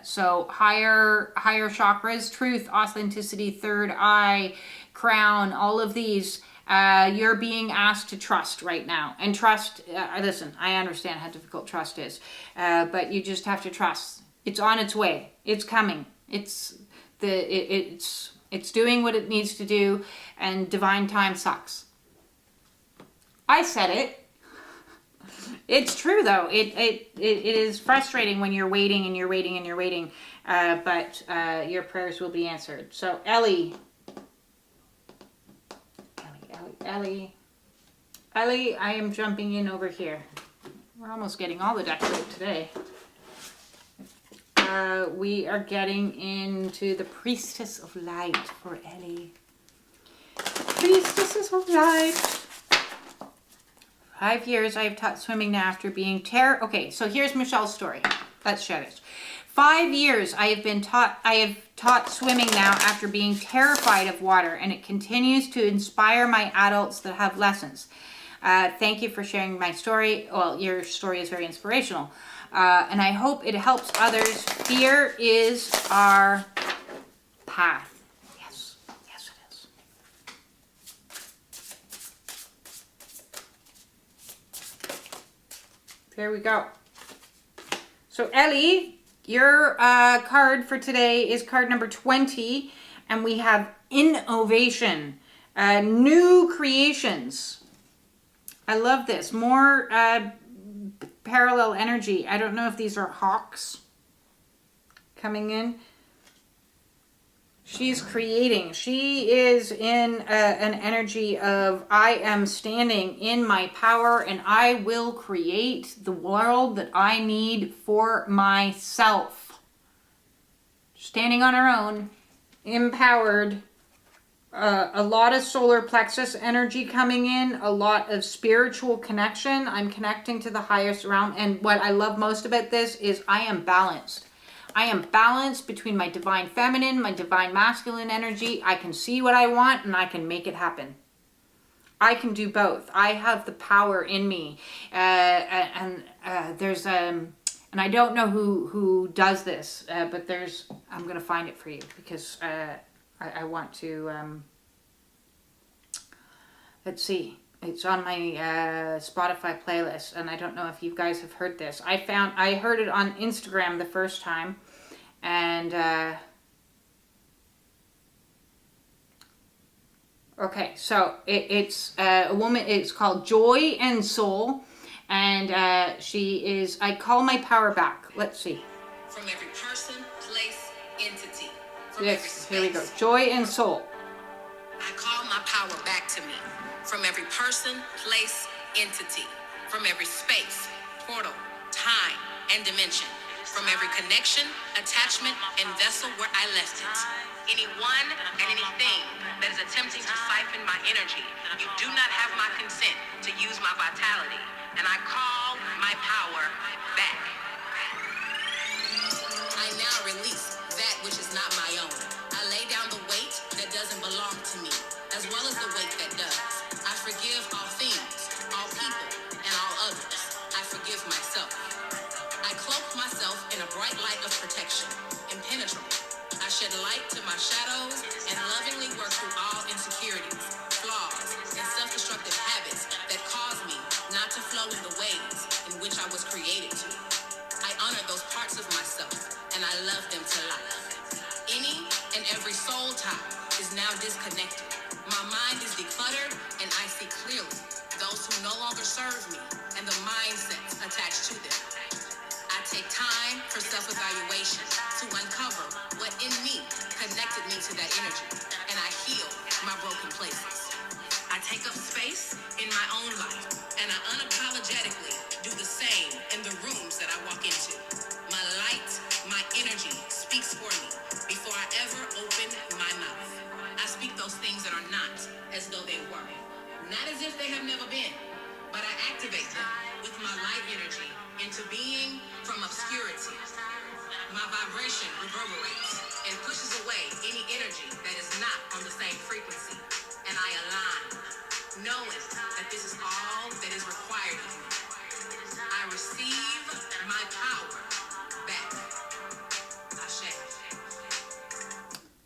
So higher chakras, truth, authenticity, third eye, crown, all of these You're being asked to trust right now. And trust, listen, I understand how difficult trust is, but you just have to trust. It's on its way. It's coming. It's doing what it needs to do, and divine time sucks. I said it. It's true though. It is frustrating when you're waiting and you're waiting and you're waiting, but your prayers will be answered. So Ellie, I am jumping in over here. We're almost getting all the decks out today. We are getting into the Priestess of Light for Ellie. Priestesses of Light. 5 years I have taught swimming now after being Okay, so here's Michelle's story. Let's share this. 5 years I have taught swimming now after being terrified of water, and it continues to inspire my adults that have lessons. Thank you for sharing my story. Well, your story is very inspirational. And I hope it helps others. Fear is our path. Yes, yes it is. There we go. So Ellie, your card for today is card number 20, and we have innovation, new creations. I love this. More parallel energy. I don't know if these are hawks coming in. She's creating. She is in an energy of, I am standing in my power and I will create the world that I need for myself. Standing on her own, empowered. A lot of solar plexus energy coming in, a lot of spiritual connection. I'm connecting to the highest realm. And what I love most about this is I am balanced. I am balanced between my divine feminine, my divine masculine energy. I can see what I want and I can make it happen. I can do both. I have the power in me. There's and I don't know who does this, but I'm going to find it for you because I want to, let's see, it's on my Spotify playlist, and I don't know if you guys have heard this. I heard it on Instagram the first time, and, okay, so it's a woman, it's called Joy and Soul, and she is, I call my power back. Let's see. From every person, place, entity. Yes, here we go. Joy and Soul. I call my power back to me. From every person, place, entity. From every space, portal, time, and dimension. From every connection, attachment, and vessel where I left it. Anyone and anything that is attempting to siphon my energy, you do not have my consent to use my vitality. And I call my power back. I now release that which is not my own. I lay down the weight that doesn't belong to me, as well as the weight that does. I forgive all things, all people, and all others. I forgive myself. I cloak myself in a bright light of protection, impenetrable. I shed light to my shadows and lovingly work through all insecurities, flaws, and self-destructive habits that cause me not to flow in the ways in which I was created to. I honor those parts of myself, and I love them to life. Any and every soul tie is now disconnected. My mind is decluttered, and I see clearly those who no longer serve me and the mindsets attached to them. I take time for self-evaluation to uncover what in me connected me to that energy, and I heal my broken places. I take up space in my own life, and I unapologetically do the same in the rooms that I walk into. My light, my energy speaks for me before I ever open my mouth. I speak those things that are not as though they were. Not as if they have never been, but I activate them with my light energy into being from obscurity. My vibration reverberates and pushes away any energy that is not on the same frequency. And I align, knowing that this is all that is required of me. I receive my power back. Ashe.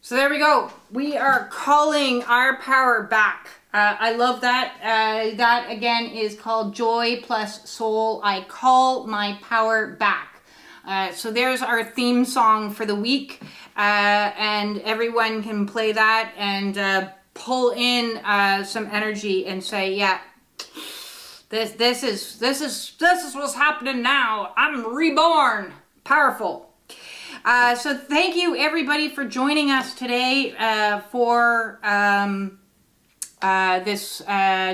So there we go. We are calling our power back. I love that. That again is called Joy plus Soul. I call my power back. So there's our theme song for the week, and everyone can play that and pull in some energy and say, yeah, this is what's happening now. I'm reborn. Powerful. So thank you everybody for joining us today for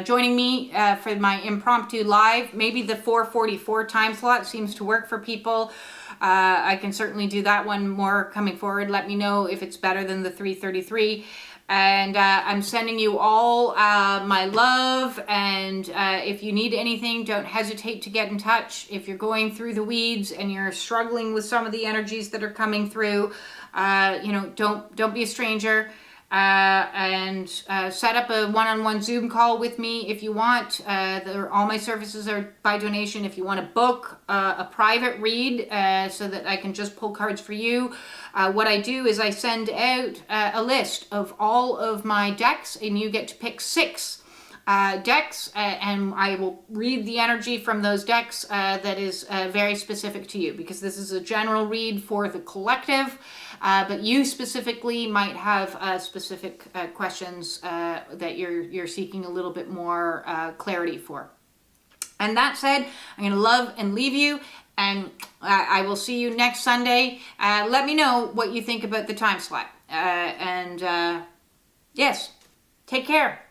joining me for my impromptu live. Maybe the 4:44 time slot seems to work for people. I can certainly do that one more coming forward. Let me know if it's better than the 3:33. And I'm sending you all my love, and if you need anything, don't hesitate to get in touch. If you're going through the weeds and you're struggling with some of the energies that are coming through, don't be a stranger. And set up a one-on-one Zoom call with me if you want. All my services are by donation. If you want to book a private read so that I can just pull cards for you, what I do is I send out a list of all of my decks, and you get to pick 6 decks, and I will read the energy from those decks that is very specific to you, because this is a general read for the collective. But you specifically might have specific questions that you're seeking a little bit more clarity for. And that said, I'm going to love and leave you, and I will see you next Sunday. Let me know what you think about the time slot. Yes, take care.